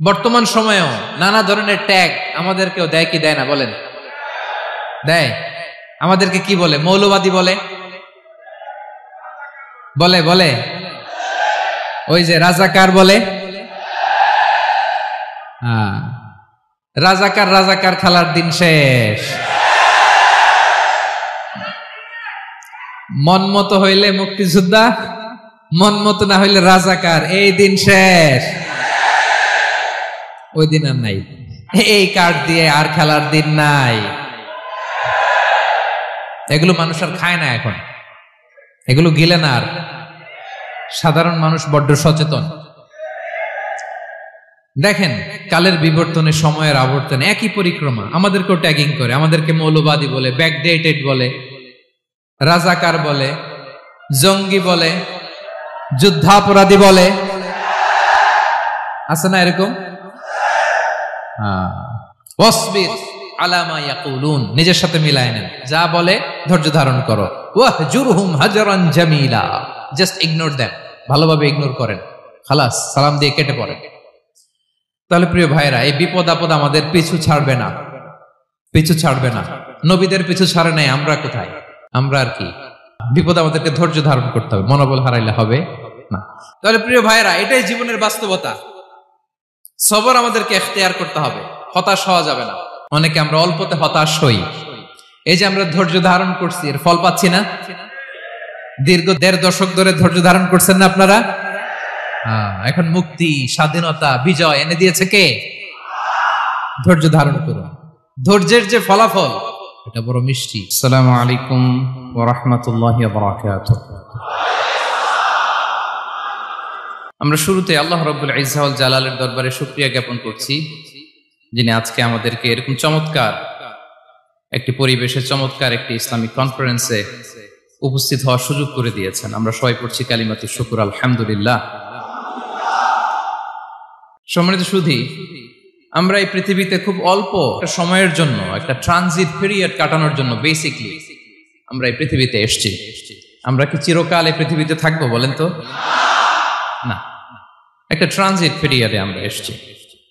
বর্তমান সময়েও নানা ধরনের ট্যাগ আমাদেরকেও দেয় কি দেয় না বলেন? দেয়। আমাদেরকে কি বলে? মৌলবাদী বলে, বলে বলে ওই যে রাজাকার বলে। রাজাকার রাজাকার খেলার দিন শেষ। মন মতো হইলে মুক্তিযোদ্ধা, মন মতো না হইলে রাজাকার, এই দিন শেষ। ওই দিন আর নাই, এই কার্ড দিয়ে আর খেলার দিন নাই। এগুলো মানুষ আর খায় না এখন, এগুলো গিলে না আর। সাধারণ মানুষ বড্ড সচেতন। দেখেন কালের বিবর্তনে, সময়ের আবর্তনে একই পরিক্রমা আমাদেরকেও ট্যাগিং করে, আমাদেরকে মৌলবাদী বলে, ব্যাকডেটেড বলে, রাজাকার বলে, জঙ্গি বলে, যুদ্ধাপরাধী বলে। আছে না এরকম? ওয়াসবির আলা মা ইয়াকুলুন, নিজের সাথে মিলায় নেন, যা বলে ধৈর্য ধারণ করো। ওয়াহজুরহুম হাজরান জামিলা, জাস্ট ইগনোর দেম, ভালোভাবে ইগনোর করেন, খালাস, সালাম দিয়ে কেটে পড়েন। তাহলে প্রিয় ভাইরা, এই বিপদ আপদ আমাদের পিছু ছাড়বে না, পিছু ছাড়বে না। নবীদের পিছু ছাড়ে নাই, আমরা কোথায়? আমরা আর কি? বিপদ আমাদেরকে ধৈর্য ধারণ করতে হবে, মনোবল হারাইলে হবে না। তাহলে প্রিয় ভাইরা, এটাই জীবনের বাস্তবতা। সবর আমাদেরকে ইখতিয়ার করতে হবে, হতাশ হওয়া যাবে না। অনেকে আমরা অল্পতে হতাশ হই। এই যে আমরা ধৈর্য ধারণ করছি, এর ফল পাচ্ছি না। দীর্ঘ 1.5 দশক ধরে ধৈর্য ধারণ করছেন না আপনারা? এখন মুক্তি, স্বাধীনতা, বিজয় এনে দিয়েছে কে? ধৈর্য ধারণ করুন। ধৈর্যের যে ফলাফল, এটা বড় মিষ্টি। আসসালামু আলাইকুম ওয়া রাহমাতুল্লাহি ওয়া বারাকাতুহু। আমরা শুরুতে আল্লাহ রাব্বুল ইজ্জা ওয়াল জালালের দরবারে শুকরিয়া জ্ঞাপন করছি, যিনি আজকে আমাদেরকে এরকম চমৎকার একটি পরিবেশে, চমৎকার একটি ইসলামিক কনফারেন্সে উপস্থিত হওয়ার সুযোগ করে দিয়েছেন। আমরা সবাই পড়ছি কালিমাতুশ শুকর, আলহামদুলিল্লাহ। সম্মানিত সুধী, আমরা এই পৃথিবীতে খুব অল্প একটা সময়ের জন্য, একটা ট্রানজিট পিরিয়ড কাটানোর জন্য বেসিকলি আমরা এই পৃথিবীতে এসেছি। আমরা কি চিরকাল এই পৃথিবীতে থাকবো বলেন তো? না, একটা ট্রানজিট পিরিয়ডে আমরা এসেছি,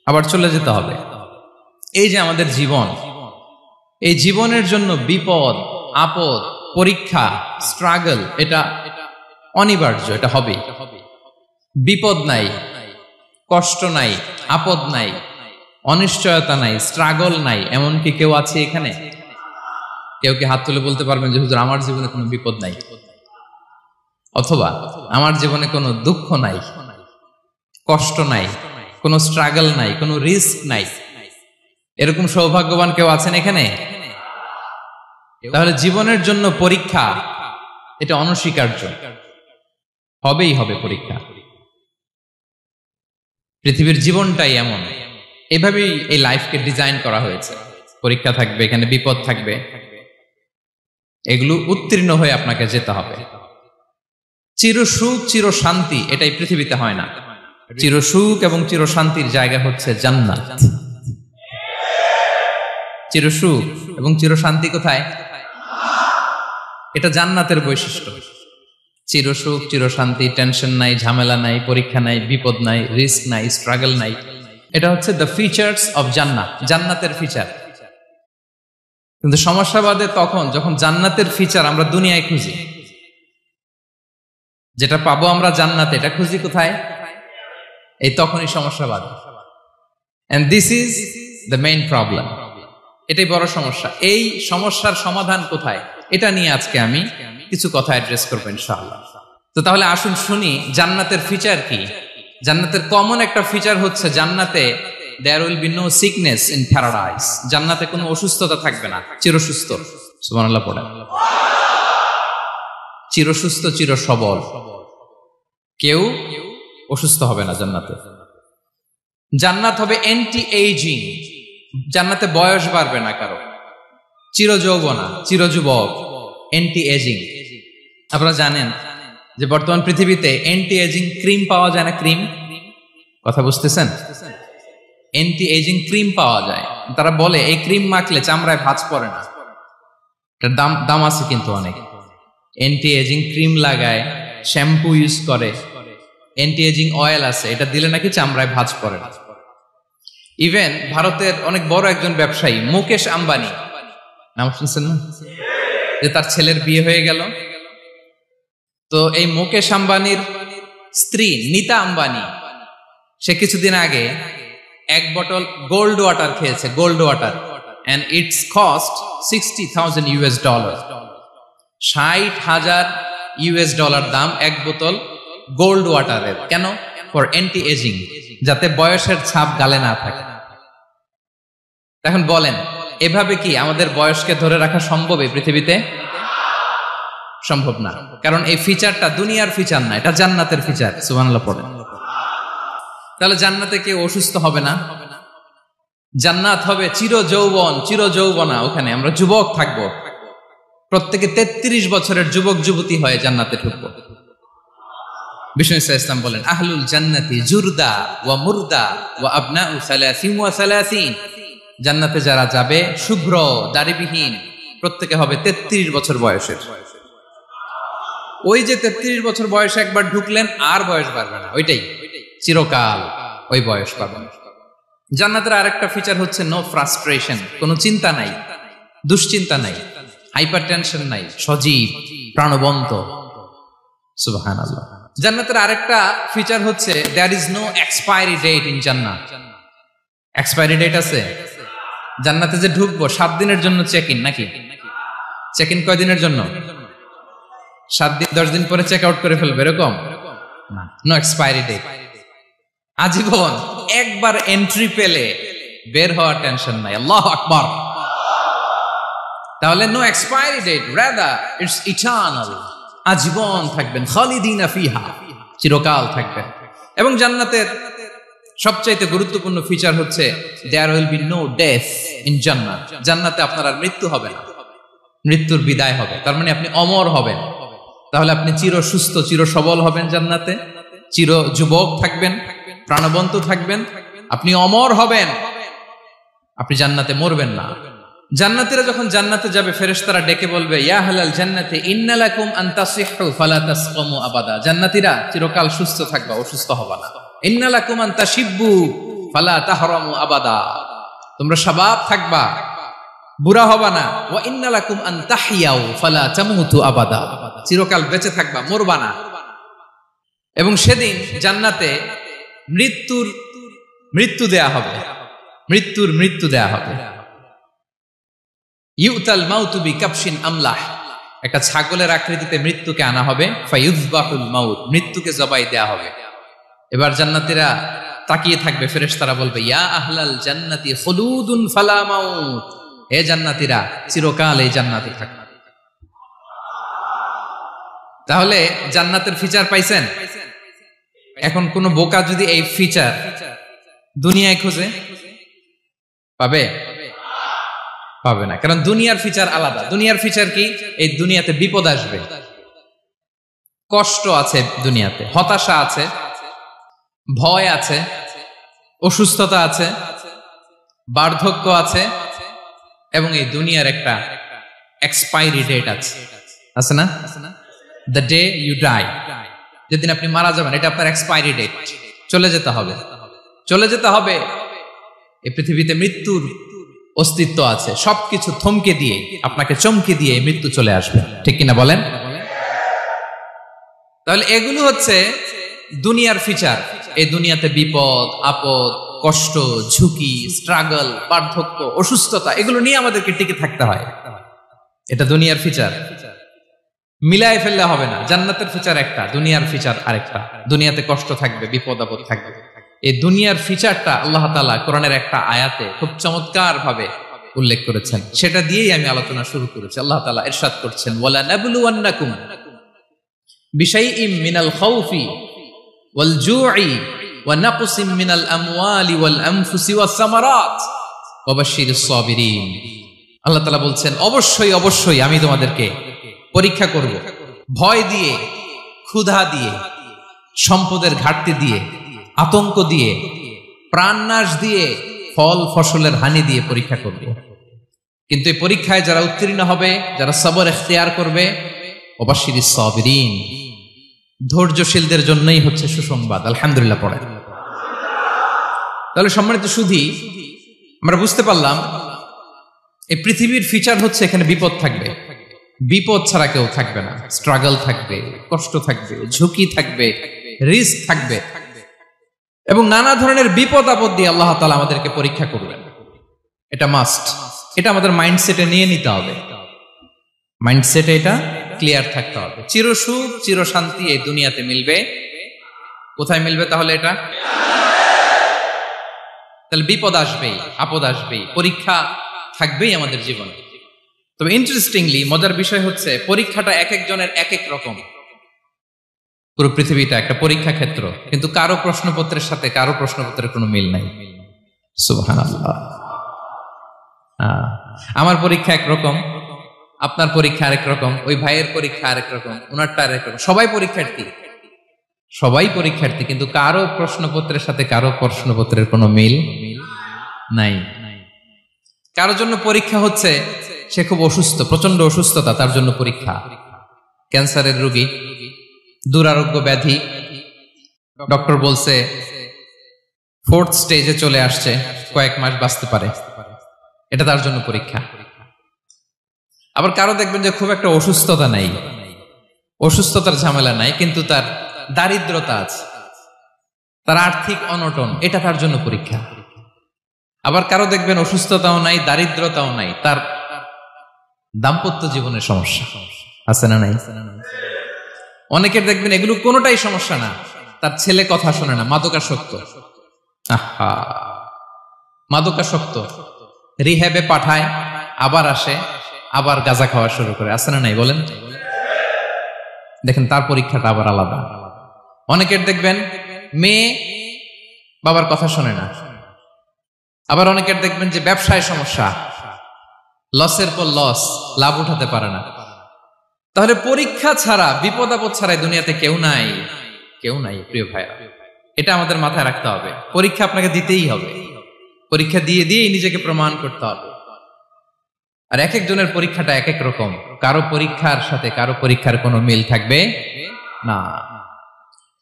আবার চলে যেতে হবে। এই যে আমাদের জীবন, এই জীবনের জন্য বিপদ আপদ, পরীক্ষা, স্ট্রাগল, এটা অনিবার্য, এটা হবে। বিপদ নাই, কষ্ট নাই, আপদ নাই, অনিশ্চয়তা নাই, স্ট্রাগল নাই, এমনকি কেউ আছে এখানে? কেউ কি হাত তুলে বলতে পারবেন যে হুজুর আমার জীবনে কোনো বিপদ নাই, অথবা আমার জীবনে কোনো দুঃখ নাই, কষ্ট নাই, কোনো স্ট্রাগল নাই, কোনো রিস্ক নাই? এরকম সৌভাগ্যবান কেউ আছেন এখানে? তাহলে জীবনের জন্য পরীক্ষা, এটা অনস্বীকার্য, হবেই হবে পরীক্ষা। পৃথিবীর জীবনটাই এমন, এভাবেই এই লাইফকে ডিজাইন করা হয়েছে। পরীক্ষা থাকবে, এখানে বিপদ থাকবে, এগুলো উত্তীর্ণ হয়ে আপনাকে যেতে হবে। চিরসুখ চির শান্তি এটাই পৃথিবীতে হয় না। চিরসুখ এবং চিরশান্তির জায়গা হচ্ছে জান্নাত। চিরসুখ এবং চিরশান্তি কোথায়? এটা জান্নাতের বৈশিষ্ট্য। চিরসুখ চিরশান্তি, টেনশন নাই, ঝামেলা নাই, পরীক্ষা নাই, বিপদ নাই, রিস্ক নাই, স্ট্রাগল নাই, এটা হচ্ছে দ্য ফিচার্স অফ জান্নাত, জান্নাতের ফিচার। কিন্তু সমস্যা বাদে তখন যখন জান্নাতের ফিচার আমরা দুনিয়ায় খুঁজি, যেটা পাবো আমরা জান্নাতে, এটা খুঁজি কোথায়? এই তখনই সমস্যা বাদে। And this is the main problem. এটাই বড় সমস্যা। এই সমস্যার সমাধান কোথায়, এটা নিয়ে আজকে আমি কিছু কথা অ্যাড্রেস করবো ইনশাআল্লাহ। তো তাহলে আসুন শুনি জান্নাতের ফিচার কি। জান্নাতের কমন একটা ফিচার হচ্ছে জান্নাতে there will be no sickness in paradise. জান্নাতে কোনো অসুস্থতা থাকবে না, চিরসুস্থ। সুবহানাল্লাহ পড়েন। চিরসুস্থ, চির সবল, কেউ অসুস্থ হবে না জান্নাতে। জান্নাত হবে অ্যান্টি এইজিং, জান্নাতে বয়স বাড়বে না কারো, চিরযৌবনা, চিরযুবক, অ্যান্টি এজিং। আপনারা জানেন যে বর্তমান পৃথিবীতে অ্যান্টি এজিং ক্রিম পাওয়া যায় না? ক্রিম, কথা বুঝতেছেন? অ্যান্টি এজিং ক্রিম পাওয়া যায়। তারা বলে এই ক্রিম মাখলে চামড়ায় ভাঁজ পড়ে না। এটার দাম আছে কিন্তু অনেক। অ্যান্টি এজিং ক্রিম লাগায়, শ্যাম্পু ইউজ করে, অ্যান্টি এজিং অয়েল আছে, এটা দিলে নাকি চামড়ায় ভাঁজ পড়ে না। ইভেন ভারতের অনেক বড় একজন ব্যবসায়ী মুকেশ আম্বানি, নাম শুনছেন না, যে তার ছেলের বিয়ে হয়ে গেল। তো এই মুকেশ আম্বানির স্ত্রী নীতা আম্বানি, সে কিছুদিন আগে এক বোতল গোল্ড ওয়াটার খেয়েছে, gold water, and it's cost $60,000 $60,000 দাম এক বোতল গোল্ড ওয়াটারের। কেন? ফর অ্যান্টি এজিং, যাতে বয়সের ছাপ গালে না থাকে। এখন বলেন, এভাবে কি আমাদের বয়সকে ধরে রাখা সম্ভব এই পৃথিবীতে? সম্ভব না, কারণ এই ফিচারটা দুনিয়ার ফিচার না, এটা জান্নাতের ফিচার। সুবহানাল্লাহ পড়েন। তাহলে জান্নাতে কেউ অসুস্থ হবে না, জান্নাত হবে চির যৌবন, চির যৌবনা। ওখানে আমরা যুবক থাকবো, প্রত্যেকে 33 বছরের যুবক যুবতী হয়ে জান্নাতে ঢুকবো। বিষ্ণু ইসলাম বলেন, আহলুল জান্নাতি জুরদা ওয়া মুরদা ওয়া আবনাউ সালাসিন ওয়া সালাসিন। জান্নাতে যারা যাবে শুভ্র দাড়িবিহীন, প্রত্যেকে হবে 33 বছর বয়সের। ওই যে 33 বছর বয়সে একবার ঢুকলেন, আর বয়স বাড়বে না, ওইটাই চিরকাল ওই বয়স পাবেন। জান্নাতের আরেকটা ফিচার হচ্ছে নো ফ্রাস্ট্রেশন, কোনো চিন্তা নাই, দুশ্চিন্তা নাই, হাইপার টেনশন নাই, সজীব প্রাণবন্ত। সুবহানাল্লাহ। জান্নাতের আরেকটা ফিচার হচ্ছে there is no expiry date in Jannat. Expiry date আছে? জান্নাতে যে ঢুকবো 7 দিনের জন্য চেক ইন, নাকি চেক ইন কয় দিনের জন্য? 7 দিন 10 দিন পরে চেক আউট করে ফেলবে, এরকম না। নো এক্সপায়ারি ডেট, আজীবন। একবার এন্ট্রি পেলে বের হওয়ার টেনশন নাই। আল্লাহু আকবার। তাহলে no expiry date, rather it's eternal, আজীবন থাকবেন, খালিদিনা ফিহা, চিরকাল থাকবেন। এবং জান্নাতের সবচাইতে গুরুত্বপূর্ণ ফিচার হচ্ছে there will be no death in Jannat. জান্নাতে আপনার আর মৃত্যু হবে না, মৃত্যুর বিদায় হবে। তার মানে আপনি অমর হবেন। তাহলে আপনি চির সুস্থ, চির সবল হবেন জান্নাতে, চির যুবক থাকবেন, প্রাণবন্ত থাকবেন, আপনি অমর হবেন, আপনি জান্নাতে মরবেন না। জান্নাতীরা যখন জান্নাতে যাবে, ফেরেশতারা ডেকে বলবে, ইয়া আহলাল জান্নাতি ইন্না লাকুম আন তাসিহু ফালা তাসকামু আবাদা। জান্নাতীরা চিরকাল সুস্থ থাকবা, অসুস্থ হবা না। ইন্না লাকুম আন তাশিব্বু ফালা তাহরামু আবাদা, তোমরা শাবাব থাকবা, বুড়া হবা না। ওয়া ইন্না লাকুম আন তাহইয়াউ ফালা তামুতু আবাদা, চিরকাল বেঁচে থাকবা, মরবা না। এবং সেদিন জান্নাতে মৃত্যু দেয়া হবে, মৃত্যু দেয়া হবে। ইউতাল মাউতু বিকাবশিন আমলাহ, একটা ছাগলের আকৃতিতে মৃত্যুকে আনা হবে। ফায়ুযবাহুল মাউত, মৃত্যুকে জবাই দেয়া হবে। এবার জান্নাতীরা তাকিয়ে থাকবে, ফেরেশতারা বলবে, ইয়া আহলাল জান্নাতি খুলুদুন ফালা মাউত, হে জান্নাতীরা চিরকাল এই জান্নাতে থাকবে। তাহলে জান্নাতের ফিচার পাইছেন। এখন কোন বোকা যদি এই ফিচার দুনিয়ায় খোঁজে, পাবে? পাবে না, কারণ দুনিয়ার ফিচার আলাদা। দুনিয়ার ফিচার কি? এই দুনিয়াতে বিপদ আসবে, কষ্ট আছে দুনিয়াতে, হতাশা আছে, ভয় আছে, অসুস্থতা আছে, বার্ধক্য আছে, এবং এই দুনিয়ার একটা এক্সপায়ারি ডেট আছে না? দ্য ডে ইউ ডাই, যেদিন আপনি মারা যাবেন, এটা আপনার এক্সপায়ারি ডেট, চলে যেতে হবে, চলে যেতে হবে। এই পৃথিবীতে মৃত্যুর অস্তিত্ব আছে, সবকিছু থমকে দিয়ে, আপনাকে চমকে দিয়ে মৃত্যু চলে আসবে, ঠিক কিনা বলেন? তাহলে এগুলো হচ্ছে দুনিয়ার ফিচার। এই দুনিয়াতে বিপদ আপদ, কষ্ট, ঝুঁকি, স্ট্রাগল, বার্ধক্য, অসুস্থতা, এগুলো নিয়ে আমাদেরকে টিকে থাকতে হয়। এটা দুনিয়ার ফিচার, মিলায় ফেললে হবে না। জান্নাতের ফিচার একটা, দুনিয়ার ফিচার আরেকটা। দুনিয়াতে কষ্ট থাকবে, বিপদ আপদ থাকবে। এই দুনিয়ার ফিচারটা আল্লাহ তাআলা কোরআনের একটা আয়াতে খুব চমৎকার ভাবে উল্লেখ করেছেন, সেটা দিয়েই আমি আলোচনা শুরু করেছি। আল্লাহ তাআলা ইরশাদ করছেন, ওয়ালা নাবলুওয়ান্নাকুম বিশাইইম মিনাল খাউফি ওয়াল জুই ওয়া নাকসিম মিনাল আমওয়ালি ওয়াল আনফুসি ওয়াস সামারাত ওয়া বাশশিরিস সাবিরিন। আল্লাহ তাআলা বলছেন, অবশ্যই অবশ্যই আমি তোমাদেরকে পরীক্ষা করব, ভয় দিয়ে, ক্ষুধা দিয়ে, সম্পদের ঘাটতি দিয়ে, আতঙ্ক দিয়ে, প্রাণনাশ দিয়ে, ফল ফসলের হানি দিয়ে পরীক্ষা করবে। কিন্তু এই পরীক্ষায় যারা উত্তীর্ণ হবে, যারা সবর ইখতিয়ার করবে, ওয়াবাশশিরিস সাবিরিন, ধৈর্যশীলদের জন্যই হচ্ছে সুসংবাদ। আলহামদুলিল্লাহ পড়ে। তাহলে সম্মানিত সুধী, আমরা বুঝতে পারলাম এই পৃথিবীর ফিচার হচ্ছে এখানে বিপদ থাকবে, বিপদ ছাড়া কেউ থাকবে না। স্ট্রাগল থাকবে, কষ্ট থাকবে, ঝুঁকি থাকবে, রিস্ক থাকবে, এবং নানা ধরনের বিপদ আপদ দিয়ে আল্লাহ তাআলা আমাদেরকে পরীক্ষা করবেন। এটা মাস্ট, এটা আমাদের মাইন্ডসেটে নিয়ে নিতে হবে, মাইন্ডসেটে এটা ক্লিয়ার থাকতে হবে। চিরসুখ চিরশান্তি এই দুনিয়াতে মিলবে, কোথায় মিলবে তাহলে? এটা তাহলে বিপদ আসবেই, আপদ আসবেই, পরীক্ষা থাকবেই আমাদের জীবনে। তবে ইন্টারেস্টিংলি মজার বিষয় হচ্ছে পরীক্ষাটা এক একজনের এক এক রকম। পুরো পৃথিবীটা একটা পরীক্ষা ক্ষেত্র, কিন্তু কারো প্রশ্নপত্রের সাথে কারো প্রশ্নপত্রের কোনো মিল নাই। সুবহানাল্লাহ। আমার পরীক্ষা একরকম, আপনার পরীক্ষা আরেক রকম, ওই ভাইয়ের পরীক্ষা আরেক রকম, ওনারটা আরেক রকম। সবাই পরীক্ষার্থী, সবাই পরীক্ষার্থী, কিন্তু কারো প্রশ্নপত্রের সাথে কারো প্রশ্নপত্রের কোনো মিল নাই। কারোর জন্য পরীক্ষা হচ্ছে সে খুব অসুস্থ, প্রচন্ড অসুস্থতা, তার জন্য পরীক্ষা। ক্যান্সারের রোগী, দুরারোগ্য ব্যাধি, ডক্টর বলছে 4th স্টেজে চলে আসছে, কয়েক মাস বাঁচতে পারে, এটা তার জন্য পরীক্ষা। আবার কারো দেখবেন যে খুব একটা অসুস্থতা নাই, অসুস্থতার ঝামেলা নাই, কিন্তু তার দারিদ্রতা আছে, তার আর্থিক অনটন, এটা তার জন্য পরীক্ষা। আবার কারো দেখবেন অসুস্থতাও নাই, দারিদ্রতাও নাই, তার দাম্পত্য জীবনের সমস্যা আছে না নাই? অনেকের দেখবেন এগুলো কোনোটাই সমস্যা না, তার ছেলে কথা শোনে না, মাদকাসক্ত। আহা, মাদকাসক্ত, রিহ্যাবে পাঠায়, আবার আসে, আবার গাঁজা খাওয়া শুরু করে, আছে না নাই বলেন? দেখেন তার পরীক্ষাটা আবার আলাদা। অনেকের দেখবেন মেয়ে বাবার কথা শোনে না। আবার অনেকের দেখবেন যে ব্যবসায় সমস্যা, লসের পর লস, লাভ উঠাতে পারে না। তাহলে পরীক্ষা ছাড়া, বিপদ আপদ ছাড়া দুনিয়াতে কেউ নাই, কেউ নাই প্রিয় ভাইরা। এটা আমাদের মাথায় রাখতে হবে। পরীক্ষা আপনাকে দিতেই হবে, পরীক্ষা দিয়ে দিয়েই নিজেকে প্রমাণ করতে হবে। আর এক একজনের পরীক্ষাটা এক এক রকম, কারো পরীক্ষার সাথে কারো পরীক্ষার কোনো মিল থাকবে না।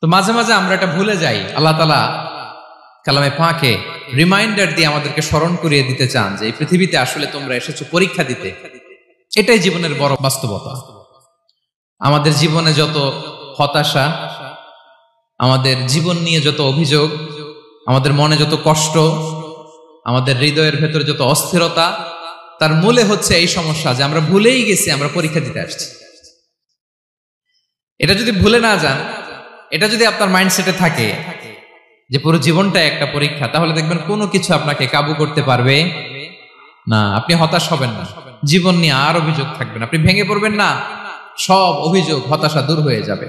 তো মাঝে মাঝে আমরা এটা ভুলে যাই। আল্লাহ তাআলা কালামে পাকে রিমাইন্ডার দিয়ে আমাদেরকে স্মরণ করিয়ে দিতে চান যে এই পৃথিবীতে আসলে তোমরা এসেছো পরীক্ষা দিতে। এটাই জীবনের বড় বাস্তবতা। আমাদের জীবনে যত হতাশা, আমাদের জীবন নিয়ে যত অভিযোগ, আমাদের মনে যত কষ্ট, আমাদের হৃদয়ের ভেতরে যত অস্থিরতা, তার মূলে হচ্ছে এই সমস্যা যে আমরা ভুলেই গেছি আমরা পরীক্ষা দিতে আসছি। এটা যদি ভুলে না যান, এটা যদি আপনার মাইন্ডসেটে থাকে যে পুরো জীবনটা একটা পরীক্ষা, তাহলে দেখবেন কোনো কিছু আপনাকে কাবু করতে পারবে না। আপনি হতাশ হবেন না, জীবন নিয়ে আর অভিযোগ থাকবে না, আপনি ভেঙে পড়বেন না, সব অভিযোগ হতাশা দূর হয়ে যাবে।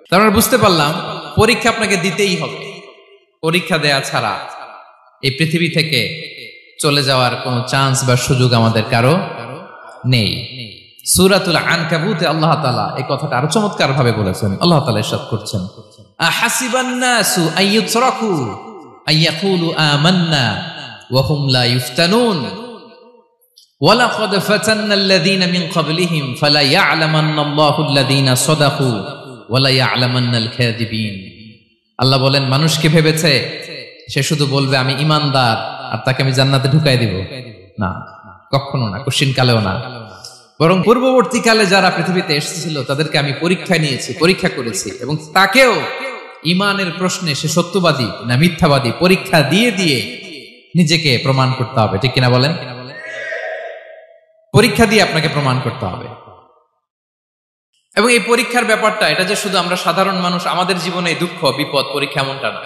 তার মানে বুঝতে পারলাম পরীক্ষা আপনাকে দিতেই হবে। পরীক্ষা দেয়া ছাড়া এই পৃথিবী থেকে চলে যাওয়ার কোনো চান্স বা সুযোগ আমাদের কারো নেই। সূরাতুল আনকাবুতে আল্লাহ তাআলা এই কথাটা আরো চমৎকার ভাবে বলেছেন। আল্লাহ তাআলা ইরশাদ করছেন, আহাসিবান নাসু আইয়ুতরাকু আইয়াকুলু আমান্না ওয়া হুম লা ইফতানুন ওয়ালাকাদ ফাতান্নাল্লাযীনা মিন ক্বাবলিহিম ফালা ইয়া'লামান্নাল্লাহু আল্লাযীনা সাদাকু ওয়া লা ইয়া'লামান্নাল কাযিবিন। আল্লাহ বলেন, মানুষ কি ভেবেছে সে শুধু বলবে আমি ঈমানদার আর তাকে আমি জান্নাতে ঢুকাই দিব? না, কখনো না, কোশ্চিন কালেও না। বরং পূর্ববর্তীকালে যারা পৃথিবীতে এসেছিল তাদেরকে আমি পরীক্ষায় নিয়েছি, পরীক্ষা করেছি, এবং তাকেও ঈমানের প্রশ্নে সে সত্যবাদী না মিথ্যাবাদী পরীক্ষা দিয়ে দিয়ে নিজেকে প্রমাণ করতে হবে। ঠিক কিনা বলেন? পরীক্ষা দিয়ে আপনাকে প্রমাণ করতে হবে। এবং এই পরীক্ষার ব্যাপারটা, এটা যে শুধু আমরা সাধারণ মানুষ আমাদের জীবনে দুঃখ বিপদ পরীক্ষা এমনটা না।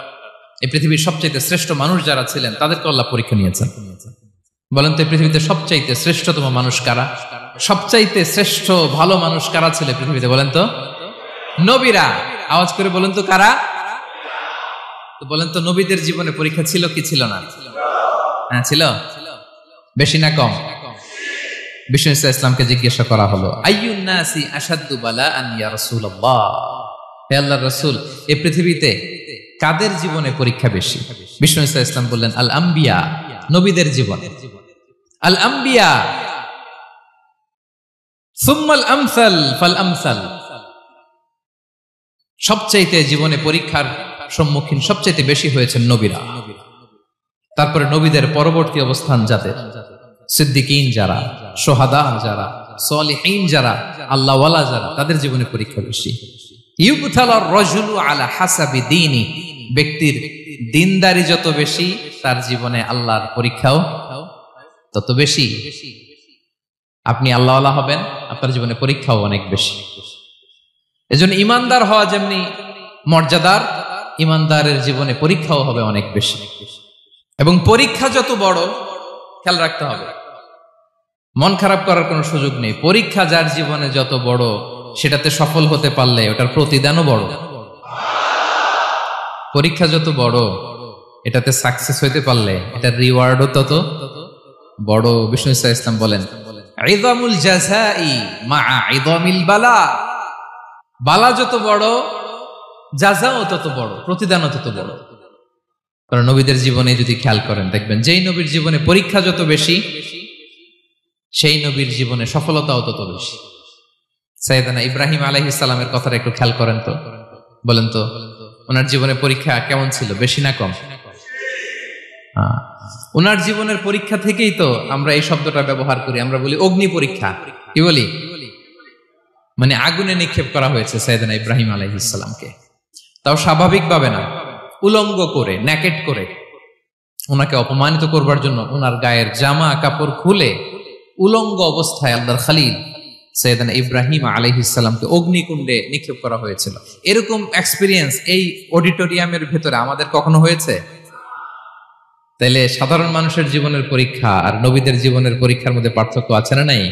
এই পৃথিবীর সবচাইতে শ্রেষ্ঠ মানুষ যারা ছিলেন তাদেরকে আল্লাহ পরীক্ষা নিয়েছেন। বলেন তো এই পৃথিবীতে সবচাইতে শ্রেষ্ঠতম মানুষ কারা? সবচাইতে শ্রেষ্ঠ ভালো মানুষ কারা ছিল পৃথিবীতে? বলেন তো নবীরা। আওয়াজ করে বলেন তো কারা? তো বলেন তো নবীদের জীবনে পরীক্ষা ছিল কি ছিল না? হ্যাঁ ছিল। বেশি না কম? বিষ্ণু ইসলামকে জিজ্ঞাসা করা হলো, আইয়ুন নাসি আশাদ্দু বালাআন ইয়া রাসূলুল্লাহ, হে আল্লাহর রাসূল এই পৃথিবীতে কাদের জীবনে পরীক্ষা বেশি? বিষ্ণু ইসলাম বললেন, আল আম্বিয়া, নবীদের জীবন। আল আম্বিয়া সুম্মাল আমসাল ফাল আমসাল, সবচাইতে জীবনে পরীক্ষার সম্মুখীন সবচাইতে বেশি হয়েছেন নবীরা। তারপরে নবীদের পরবর্তী অবস্থান যাদের, সিদ্দিকিন যারা, সোহাদা যারা, সলিহিন যারা, আল্লাহওয়ালা যারা, তাদের জীবনে পরীক্ষা বেশি। ইউবতালার রাজুলু আলা হাসাবি দীনি, ব্যক্তির দিনদারি যত বেশি তার জীবনে আল্লাহর পরীক্ষাও তত বেশি। আপনি আল্লাহওয়ালা হবেন, আপনার জীবনে পরীক্ষাও অনেক বেশি। এজন্য ইমানদার হওয়া যেমনি মর্যাদার, ইমানদারের জীবনে পরীক্ষাও হবে অনেক বেশি। এবং পরীক্ষা যত বড়, খেয়াল রাখতে হবে, মন খারাপ করার কোনো সুযোগ নেই। পরীক্ষা যার জীবনে যত বড়, সেটাতে সফল হতে পারলে ওটার প্রতিদানও বড়। পরীক্ষা যত বড়, এটাতে সাকসেস হইতে পারলে এটার রিওয়ার্ডও তত বড়। বিষ্ণু ইসলাম বলেন, ইযামুল জাযাই মাআ ইযামিল বালা, বালা যত বড়, জাযাও তত বড়, প্রতিদানও তত বড়। কারণ নবীদের জীবনে যদি খেয়াল করেন, দেখবেন যেই নবীর জীবনে পরীক্ষা যত বেশি, সেই নবীর জীবনে সফলতাও তত বেশি। সাইয়েদনা ইব্রাহিম আলাইহিস সালামের কথাটা একটু খেয়াল করেন তো, বলেন তো ওনার জীবনে পরীক্ষা কেমন ছিল, বেশি না কম? ওনার জীবনের পরীক্ষা থেকেই তো আমরা এই শব্দটা ব্যবহার করি, আমরা বলি অগ্নি পরীক্ষা। কি বলি? মানে আগুনে নিক্ষেপ করা হয়েছে সাইয়েদনা ইব্রাহিম আলাইহিস সালামকে, তাও স্বাভাবিকভাবে না, উলঙ্গ করে, ন্যাকেট করে ওনাকে অপমানিত করবার জন্য ওনার গায়ের জামা কাপড় খুলে উলঙ্গ অবস্থায় আল্লাহর খলিল সাইয়েদনা ইব্রাহিম আলাইহিস সালামকে অগ্নিকুণ্ডে নিক্ষেপ করা হয়েছিল। এরকম এক্সপেরিয়েন্স এই অডিটোরিয়ামের ভেতরে আমাদের কখনো হয়েছে? তাইলে সাধারণ মানুষের জীবনের পরীক্ষা আর নবীদের জীবনের পরীক্ষার মধ্যে পার্থক্য আছে না নাই?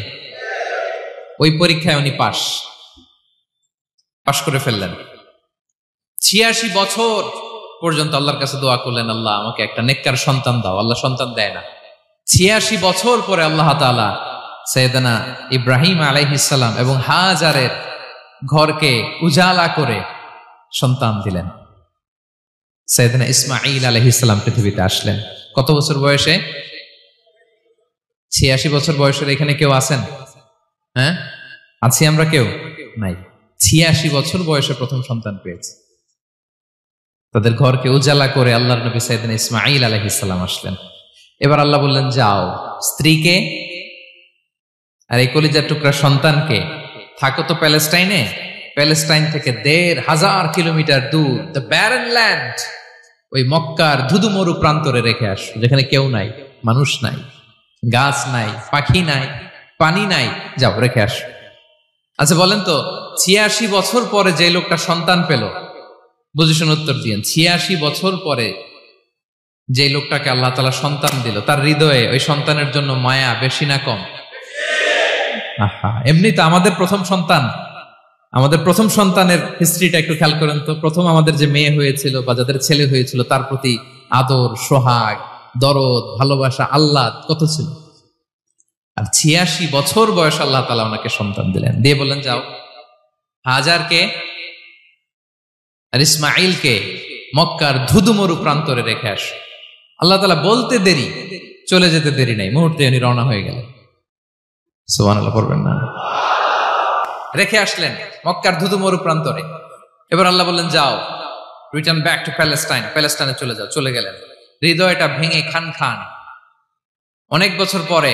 ওই পরীক্ষায় উনি পাশ করে ফেললেন। 86 বছর পর্যন্ত আল্লাহর কাছে দোয়া করলেন, আল্লাহ আমাকে একটা নেককার সন্তান দাও। আল্লাহ সন্তান দেয় না। 86 বছর পরে আল্লাহ তাআলা সাইয়েদনা ইব্রাহিম আলাইহিস সালাম এবং হাজারের ঘরকে উজালা করে সন্তান দিলেন। সাইয়েদনা ইসমাঈল আলাইহিস সালাম পৃথিবীতে আসলেন কত বছর বয়সে? 86 বছর বয়সের এখানে কেউ আছেন? হ্যাঁ, আছি আমরা? কেউ নাই। 86 বছর বয়সে প্রথম সন্তান পেয়েছে। তাদের ঘরকে উজালা করে আল্লাহর নবী সাইয়েদনা ইসমাঈল আলাইহিস সালাম আসলেন। এবার আল্লাহ বললেন, যাও স্ত্রীকে আর এই কলিজার টুকরা সন্তানকে, থাকো তো প্যালেস্টাইনে, প্যালেস্টাইন থেকে ১,৫০০ কিলোমিটার দূর, দ্য ব্যারেন ল্যান্ড, ওই মক্কার ধুধুমরু প্রান্তরে রেখে আসো, যেখানে কেউ নাই, মানুষ নাই, গাছ নাই, পাখি নাই, পানি নাই, যাও রেখে আসো। আচ্ছা বলেন তো, ৮৬ বছর পরে যে লোকটা সন্তান পেল, বুঝে শুনে উত্তর দিয়েন, ৮৬ বছর পরে যে লোকটাকে আল্লাহ তাআলা সন্তান দিল, তার হৃদয়ে ওই সন্তানের জন্য মায়া বেশি না কম? এমনি তো আমাদের প্রথম সন্তানের হিস্ট্রিটা একটু খেয়াল করেন তো। প্রথম আমাদের যে মেয়ে হয়েছিল বা যাদের ছেলে হয়েছিল, তার প্রতি আদর, সোহাগ, দরদ, ভালোবাসা, আহ্লাদ কত ছিল। আর ৮৬ বছর বয়স আল্লাহ তাআলা ওনাকে সন্তান দিলেন, দিয়ে বললেন, যাও হাজারকে আর ইসমাঈলকে মক্কার ধুধুমরু প্রান্তরে রেখে আস। আল্লাহ তাআলা বলতে দেরি, চলে যেতে দেরি নাই, মুহূর্তে উনি রওনা হয়ে গেলেন। সুবহানাল্লাহ পড়বেন না? রেখে আসলেন মক্কার ধুধুমরু প্রান্তরে। এবার আল্লাহ বললেন, যাও রিটার্ন ব্যাক টু প্যালেস্টাইন, প্যালেস্টাইনে চলে যাও। চলে গেলেন, হৃদয়টা ভেঙে খান খান। অনেক বছর পরে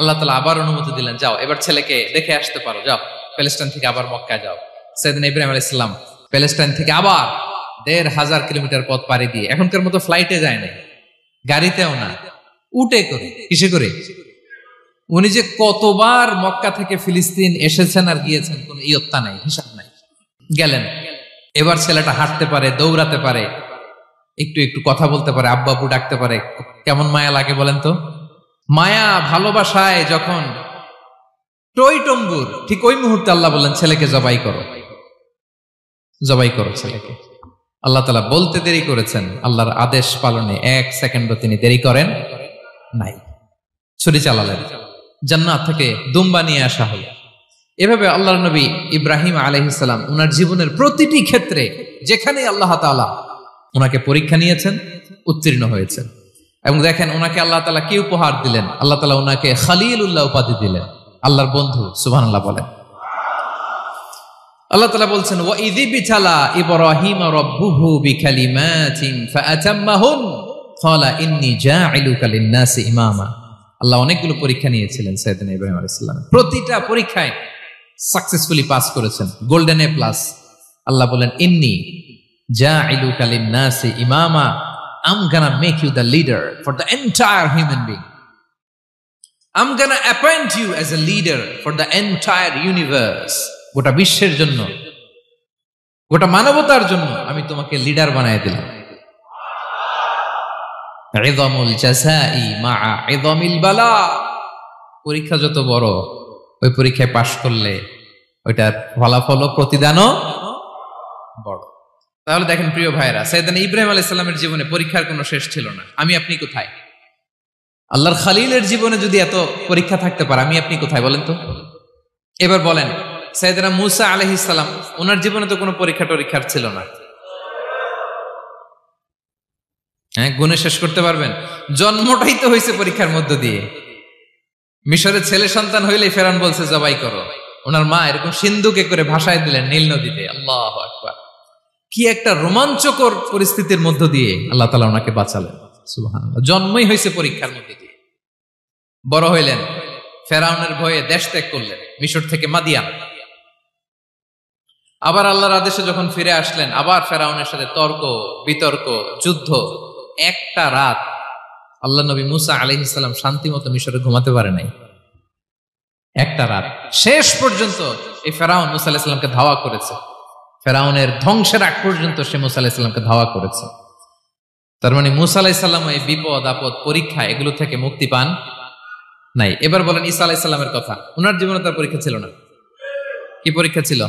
আল্লাহ তাআলা আবার অনুমতি দিলেন, যাও এবার ছেলেকে দেখে আসতে পারো, যাও প্যালেস্টাইন থেকে আবার মক্কায় যাও। সাইয়েদনা ইব্রাহিম আলাইহিস সালাম প্যালেস্টাইন থেকে আবার ১,৫০০ কিলোমিটার পথ পাড়ি দিয়ে, এখনকার মতো ফ্লাইটে যায় নাই, গাড়িতেও না, উটে করে। কিসে করে? উনি যে কতবার মক্কা থেকে ফিলিস্তিন এসেছেন আর গিয়েছেন, কোন ইয়ত্তা নাই, হিসাব নাই। গেলেন, এবার ছেলেটা হাঁটতে পারে, দৌড়াতে পারে, একটু একটু কথা বলতে পারে, আব্বু আব্বু ডাকতে পারে। কেমন মায়া লাগে বলেন তো? মায়া ভালোবাসায় যখন টইটম্বুর, ঠিক ওই মুহূর্তে আল্লাহ বললেন, ছেলেকে জবাই করো, জবাই করো ছেলেকে। আল্লাহ তাআলা বলতে দেরি করেছেন, আল্লাহর আদেশ পালনে ১ সেকেন্ডও তিনি দেরি করেন নাই। ছুরি চালালেন, জান্নাত থেকে দুম্বা নিয়ে আসা হলো। এভাবে আল্লাহর নবী ইব্রাহিম আলাইহিস সালাম ওনার জীবনের প্রতিটি ক্ষেত্রে যেখানে আল্লাহ তাআলা ওনাকে পরীক্ষা নিয়েছেন, উত্তীর্ণ হয়েছেন। এবং দেখেন ওনাকে আল্লাহ তাআলা কি উপহার দিলেন। আল্লাহ তাআলা ওনাকে খলিলুল্লাহ উপাধি দিলেন, আল্লাহর বন্ধু। সুবহানাল্লাহ বলেন। আল্লাহ তাআলা বলছেন, ওয়া ইযি বিতালা ইব্রাহিম রাব্বুহু বিকালিমাতিন ফাআতাম্মাহুন ক্বালা ইন্নী জাইলুকা লিন-নাসি ইমামা। আল্লাহ অনেকগুলো পরীক্ষা নিয়েছিলেন সাইয়েদনা ইব্রাহিম আলাইহিস সালাম, প্রতিটা পরীক্ষায় সাকসেসফুলি পাস করেছেন, গোল্ডেন এ প্লাস। আল্লাহ বলেন ইন্নী জাইলুকা লিন-নাসি ইমামা, I'm gonna make you the leader for the entire human being. I'm gonna appoint you as a leader for the entire universe. গোটা বিশ্বের জন্য, গোটা মানবতার জন্য আমি তোমাকে লিডার বানায় দিলাম। ইযামুল জাযাই মা'a ইযামিল বালা। পরীক্ষা যত বড়, ওই পরীক্ষায় পাশ করলে ওইটার ফলাফল ও প্রতিদানও বড়। তাহলে দেখেন প্রিয় ভাইরা, সাইয়েদনা ইব্রাহিম আলাইহিস সালামের জীবনে পরীক্ষার কোনো শেষ ছিল না। আমি আপনি কোথায়? আল্লাহর খলিলের জীবনে যদি এত পরীক্ষা থাকতে পারে, আমি আপনি কোথায় বলেন তো? এবার বলেন, সাইয়েদনা মূসা আলাইহিস সালাম, ওনার জীবনে তো কোনো পরীক্ষা টরীক্ষার ছিল না। হ্যাঁ, গুণে শেষ করতে পারবেন? জন্মটাই তো হয়েছে পরীক্ষার মধ্য দিয়ে। মিশরের ছেলে সন্তান হইলেই ফেরাউন বলছে জবাই করো। ওনার মা এরকম সিন্ধুকে করে ভাসায় দিলেন নীল নদীতে। আল্লাহু আকবার! কি একটা রোমাঞ্চকর পরিস্থিতির মধ্য দিয়ে আল্লাহ তাআলা ওনাকে বাঁচালেন। সুবহানাল্লাহ। জন্মই হয়েছে পরীক্ষার মধ্যে দিয়ে। বড় হইলেন, ফেরাউনের ভয়ে দেশ ত্যাগ করলেন, মিশর থেকে মাদিয়ান। আবার আল্লাহর আদেশে যখন ফিরে আসলেন, আবার ফেরাউনের সাথে তর্ক বিতর্ক, যুদ্ধ। একটা রাত আল্লাহ নবী মূসা আলাইহিস সালাম শান্তি মতো মিশরে ঘুমাতে পারে নাই। একটা রাত। শেষ পর্যন্ত এই ফেরাউন মূসা আলাইহিস সালামকে ধাওয়া করেছে। ফেরাউনের ধ্বংসের আগ পর্যন্ত সে মূসা আলাইহিস সালামকে ধাওয়া করেছে। তার মানে মূসা আলাইহিস সালাম এই বিপদ আপদ পরীক্ষা এগুলো থেকে মুক্তি পান নাই। এবার বলেন ঈসা আলাইহিস সালামের কথা। ওনার জীবনে তার পরীক্ষা ছিল না? কি পরীক্ষা ছিল?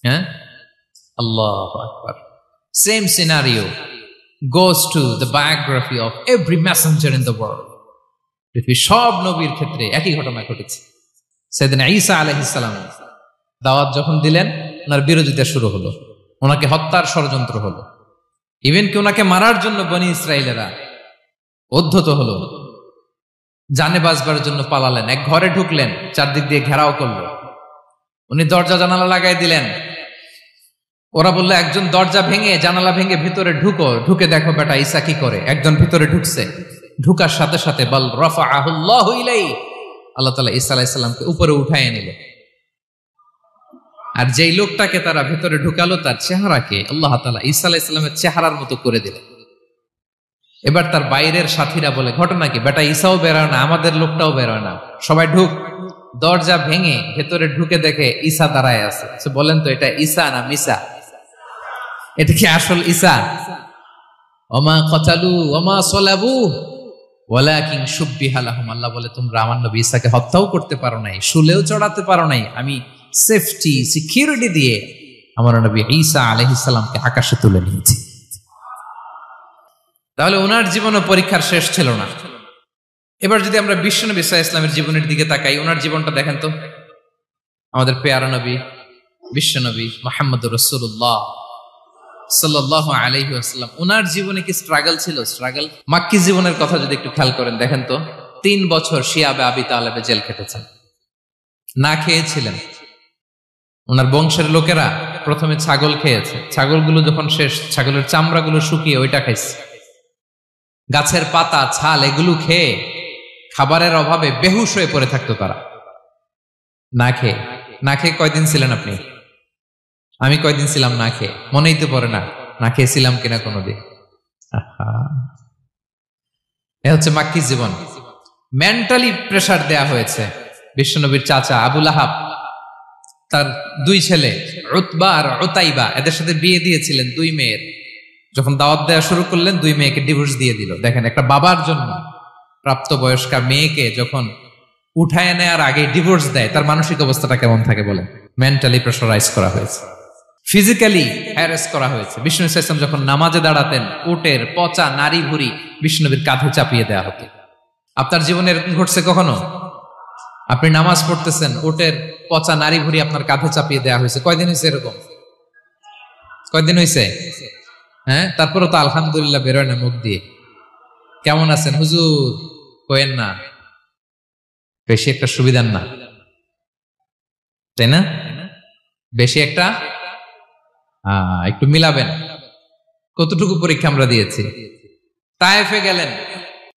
হ্যাঁ, আল্লাহু আকবার। Same scenario goes to the biography of every messenger in the world. পৃথিবীর সব নবীর ক্ষেত্রে একই ঘটনা ঘটেছে। সাইয়েদনা ঈসা আলাইহিস সালাম দাওয়াত যখন দিলেন, ওনার বিরোধিতা শুরু হলো, ওনাকে হত্যার ষড়যন্ত্র হলো। ইভেন কি ওনাকে মারার জন্য বনি ইসরায়েলেরা উদ্ধত হলো, জানে বাঁচবার জন্য পালালেন। এক ঘরে ঢুকলেন, চারদিক দিয়ে ঘেরাও করলো। উনি দরজা জানালা লাগাই দিলেন। ওরা বললো একজন দরজা ভেঙে জানালা ভেঙে ভিতরে ঢুকো, ঢুকে দেখো বেটা ঈসা কি করে। একজন ভিতরে ঢুকছে, ঢুকার সাথে সাথে বল রাফাআহুল্লাহু ইলাইহি, আল্লাহ তাআলা ঈসা আলাইহিস সালামকে উপরে উঠায় নিলেন। আর যেই লোকটাকে তারা ভিতরে ঢুকালো, তার চেহারাকে আল্লাহ তাআলা ঈসা আলাইহিস সালামের চেহারার মতো করে দিলেন। এবার তার বাইরের সাথীরা বলে, ঘটনা কি বেটা? ঈসাও বেরোয় না, আমাদের লোকটাও বেরোয় না, সবাই ঢুক। দরজা ভেঙে ভেতরে ঢুকে দেখে ঈসা দাঁড়ায় আছে। বলেন তো এটা ঈসা না মিসা? এটা কি আসল ঈসা? ওমা কতালু ওমা সলাবু ওয়ালাকিন শুব্বিহা লাহুম। আল্লাহ বলে তোমরা আমার নবী ঈসাকে হত্যাও করতে পারো নাই, শুলেও চড়াতে পারো নাই। আমি সেফটি সিকিউরিটি দিয়ে আমার নবী ঈসা আলাইহিস সালামকে আকাশে তুলে নিয়েছি। তাহলে ওনার জীবনে পরীক্ষার শেষ ছিল না। এবার যদি আমরা বিশ্বনবী সাল্লাল্লাহু আলাইহি ওয়াসাল্লামের জীবনের দিকে তাকাই, ওনার জীবনটা দেখেন তো। আমাদের পেয়ারা নবী বিশ্বনবী মুহাম্মদুর রাসূলুল্লাহ সাল্লাল্লাহু আলাইহি ওয়াসাল্লাম, ওনার জীবনে কি স্ট্রাগল ছিল? স্ট্রাগল। মাক্কি জীবনের কথা যদি একটু খেয়াল করেন, দেখেন তো 3 বছর শিয়াবে আবি তালেবে জেল খেটেছেন, না খেয়েছিলেন। ওনার বংশের লোকেরা প্রথমে ছাগল খেয়েছে, ছাগলগুলো যখন শেষ, ছাগলের চামড়াগুলো শুকিয়ে ওইটা খাইছে। গাছের পাতা ছাল এগুলো খেয়ে খাবারের অভাবে বেহুশ হয়ে পড়ে থাকতো তারা। না খেয়ে না খেয়ে কয়দিন ছিলেন আপনি? আমি কয়দিন ছিলাম না খেয়ে? মনেই তো পড়ে না, না খেয়েছিলাম কিনা কোনোদিন। এ হচ্ছে মাক্কি জীবন। মেন্টালি প্রেসার দেয়া হয়েছে। বিশ্বনবীর চাচা আবু লাহাব, তার 2 ছেলে উতবা আর উতাইবা, এদের সাথে বিয়ে দিয়েছিলেন 2 মেয়ের। যখন দাওয়াত দেওয়া শুরু করলেন, 2 মেয়েকে ডিভোর্স দিয়ে দিল। দেখেন, একটা বাবার জন্য প্রাপ্তবয়স্কা মেয়েকে যখন উঠায় নেয়ার আগে ডিভোর্স দেয়, তার মানসিক অবস্থাটা কেমন থাকে বলেন? মেন্টালি প্রেসারাইজ করা হয়েছে, ফিজিক্যালি হ্যারাস করা হয়েছে। বিষ্ণু সাল্লাল্লাহু আলাইহি ওয়াসাল্লাম যখন নামাজে দাঁড়াতেন, উটের পচা নারী ভুঁড়ি বিষ্ণুনবীর কাঁধে চাপিয়ে দেওয়া হতো। আপনার জীবনে এরকম ঘটছে কখনো? আপনি নামাজ পড়তেছেন, উটের পচা নারী ভুঁড়ি আপনার কাঁধে চাপিয়ে দেওয়া হয়েছে। কয়দিন হয়েছে এরকম? কয়দিন হয়েছে? হ্যাঁ, তারপরে তো আলহামদুলিল্লাহ বেরোয় না মুখ দিয়ে। কেমন আছেন হুজুর? কয়েন না, বেশি একটা সুবিধার না, তাই না? বেশি একটা একটু মিলাবেন। কতটুকু পরীক্ষা আমরা দিয়েছি। তায়েফে গেলেন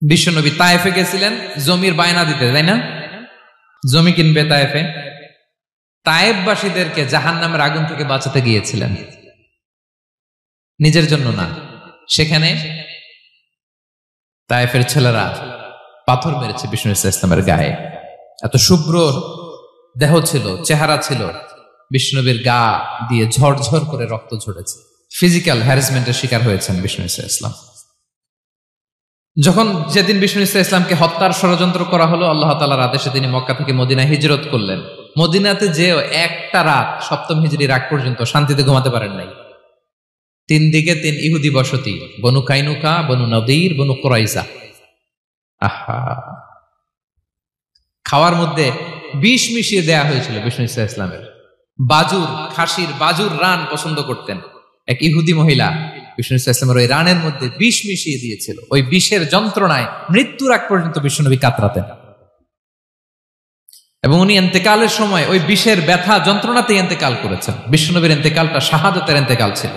বিশ্বনবী, তায়েফে গেছিলেন জমির বায়না দিতে, তাই না? জমি কিনবে তায়েফে। তায়েফবাসীদেরকে জাহান্নামের আগুন থেকে বাঁচাতে গিয়েছিলেন, নিজের জন্য না। সেখানে তায়েফের ছেলেরা পাথর মেরেছে বিষ্ণু ইসলামের গায়ে। এত শুভ্র দেহ ছিল, চেহারা ছিল, বিষ্ণুনবীর গা দিয়ে ঝরঝর করে রক্ত ঝরেছে। ফিজিক্যাল হ্যারাসমেন্টের শিকার হয়েছেন বিষ্ণু ইসলাম। যখন যেদিন বিষ্ণু ইসলামকে হত্যার ষড়যন্ত্র করা হলো, আল্লাহ তাআলার আদেশে তিনি মক্কা থেকে মদিনায় হিজরত করলেন। মদিনাতে যে একটা রাত, সপ্তম হিজরির আগ পর্যন্ত শান্তিতে ঘুমাতে পারেন নাই। 3 দিকে 3 ইহুদি বসতি, বনু কাইনুকা, বনু নদীর, বনু কুরাইজা। আহা, খাওয়ার মধ্যে বিষ মিশিয়ে দেয়া হয়েছিল বিষ্ণু ইসলামের। বাজুর, খাসির বাজুর রান পছন্দ করতেন। এক ইহুদি মহিলা বিষ্ণু ইসলামের ওই রানের মধ্যে বিষ মিশিয়ে দিয়েছিল। ওই বিষের যন্ত্রণায় মৃত্যুর আগ পর্যন্ত বিষ্ণুনবী কাতরাতেন, এবং উনি ইন্তেকালের সময় ওই বিষের ব্যথা যন্ত্রণাতেই ইন্তেকাল করেছেন। বিষ্ণুনবীর ইন্তেকালটা শাহাদাতের ইন্তেকাল ছিল।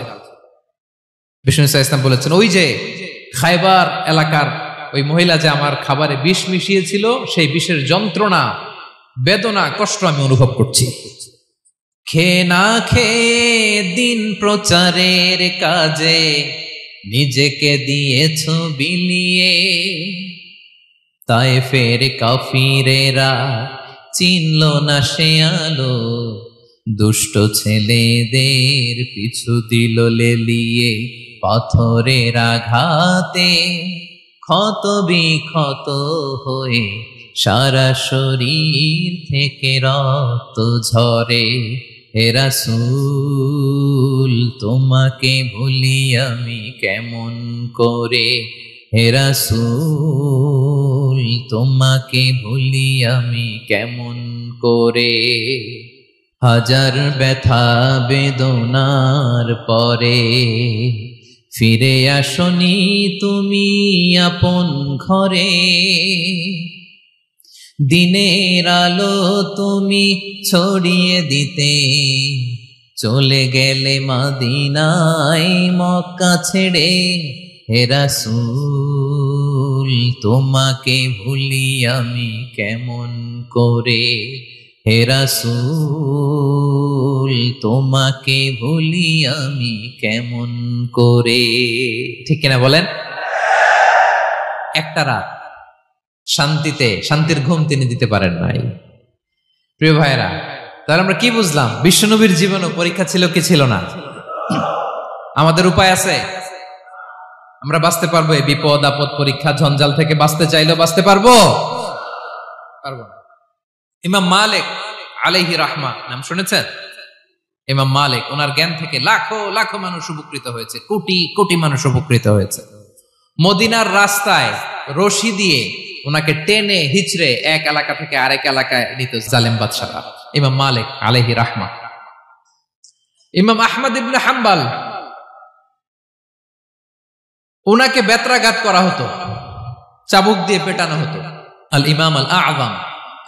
বিষ্ণু ইসলাম বলেছেন, ওই যে খায়বার এলাকার ওই মহিলা যে আমার খাবারে বিষ মিশিয়েছিল, সেই বিষের যন্ত্রণা, বেদনা, কষ্ট আমি অনুভব করছি। খেয়ে না খেয়ে দিন প্রচারের কাজে নিজেকে দিয়েছ বিলিয়ে, তায়েফের কাফিরেরা চিনল না সে আলো, দুষ্ট ছেলেদের পিছু দিল লেলিয়ে, পাথরের আঘাতে ক্ষত বিক্ষত হয়ে সারা শরীর থেকে রক্ত ঝরে। হে রাসূল তোমাকে ভুলি আমি কেমন করে, হে রাসূল তোমাকে ভুলি আমি কেমন করে। হাজার ব্যথা বেদনার পরে ফিরে আসনি তুমি আপন ঘরে, দিনের আলো তুমি ছড়িয়ে দিতে চলে গেলে মদিনায় মক্কা ছেড়ে। হে রাসূল তোমাকে ভুলি আমি কেমন করে, হে রাসূল তোমাকে ভুলি আমি কেমন করে। ঠিক কিনা বলেন? একটা রাত শান্তিতে, শান্তির ঘুম তিনি দিতে পারেন নাই। প্রিয় ভাইরা, তাহলে আমরা কি বুঝলাম? বিশ্বনবীর জীবনও পরীক্ষা ছিল কি ছিল না? আমাদের উপায় আছে? আমরা বাঁচতে পারবো এই বিপদ আপদ পরীক্ষা ঝঞ্ঝাল থেকে? বাঁচতে চাইলেও বাঁচতে পারবো? পারবো না। ইমাম মালিক আলাইহি রাহমা নাম শুনেছেন? ইমাম মালিক, ওনার জ্ঞান থেকে লাখো লাখো মানুষ উপকৃত হয়েছে, কোটি কোটি মানুষ উপকৃত হয়েছে। মদিনার রাস্তায় রশি দিয়ে ওনাকে টেনে হিচড়ে এক এলাকা থেকে আরেক এলাকায় নিত জালেম বাদশারা। ইমাম মালিক আলাইহি রাহমা। ইমাম আহমদ ইবনে হাম্বল, ওনাকে বেত্রাঘাত করা হতো, চাবুক দিয়ে পেটানো হতো। আল ইমাম আল আযম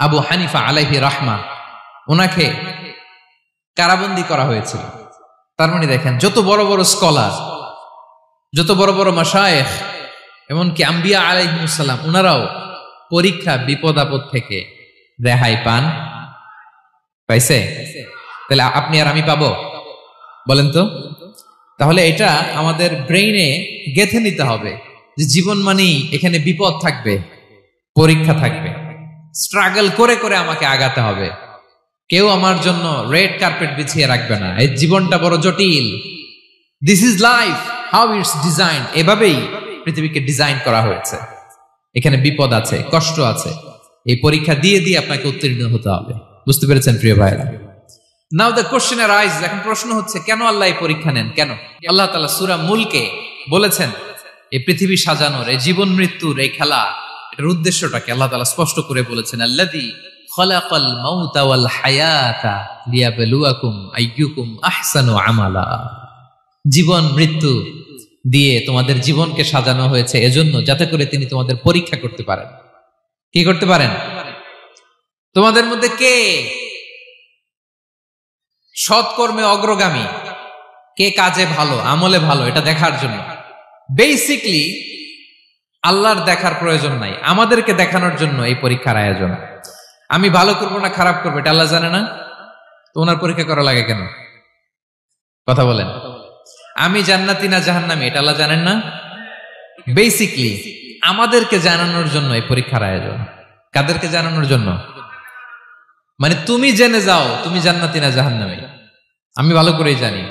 আবু হানিফা আলাইহি রাহমা, ওনাকে কারাবন্দী করা হয়েছিল। তার মানে দেখেন, যত বড় বড় স্কলার, যত বড় বড় মাশায়েখ, এমনকি আম্বিয়া আলাইহিmus সালাম, ওনারাও পরীক্ষা বিপদ আপদ থেকে রেহাই পান। পাইছে? তাহলে আপনি আর আমি পাবো? বলেন তো। তাহলে এটা আমাদের ব্রেইনে গেঁথে নিতে হবে যে জীবন মানেই এখানে বিপদ থাকবে, পরীক্ষা থাকবে, স্ট্রাগল করে করে আমাকে আগাতে হবে। কেউ আমার জন্য রেড কার্পেট বিছিয়ে রাখবে না। এই জীবনটা বড় জটিল। This is life, how it's design. এভাবেই পৃথিবীকে ডিজাইন করা হয়েছে। এখানে বিপদ আছে, কষ্ট আছে। এই পরীক্ষা দিয়ে দিয়ে আপনাকে উত্তীর্ণ হতে হবে। বুঝতে পেরেছেন প্রিয় ভাইরা? নাও দ্য কোশ্চেন আরাইজ, এখন প্রশ্ন হচ্ছে, কেন আল্লাহ এই পরীক্ষা নেন? কেন? আল্লাহ তাআলা সূরা মুলকে বলেছেন এই পৃথিবী সাজানোর, এই জীবন মৃত্যুর এই খেলা, এটার উদ্দেশ্যটাকে আল্লাহ তাআলা স্পষ্ট করে বলেছেন। আল্লাযী খালাকাল মাউতা ওয়াল হায়াতা লিয়াবলুয়াকুম আইয়ুকুম আহসানু আমালা। জীবন মৃত্যু দিয়ে তোমাদের জীবনকে সাজানো হয়েছে এজন্য, যাতে করে তিনি তোমাদের পরীক্ষা করতে পারেন। কি করতে পারেন? তোমাদের মধ্যে কে সৎকর্মে অগ্রগামী, কে কাজে ভালো, আমলে ভালো, এটা দেখার জন্য। বেসিকলি আল্লাহর দেখার প্রয়োজন নাই, আমাদেরকে দেখানোর জন্য এই পরীক্ষার আয়োজন। আমি ভালো করবো না খারাপ করবো এটা আল্লাহ জানে না? তো ওনার পরীক্ষা করা লাগে কেন? কথা বলেন। আমি জান্নাতি না জাহান্নামী এটা আল্লাহ জানেন না? বেসিকলি আমাদেরকে জানানোর জন্য এই পরীক্ষার আয়োজন। কাদেরকে জানানোর জন্য? মানে তুমি জেনে যাও তুমি জান্নাতি না জাহান্নামী। আমি ভালো করেই জানি।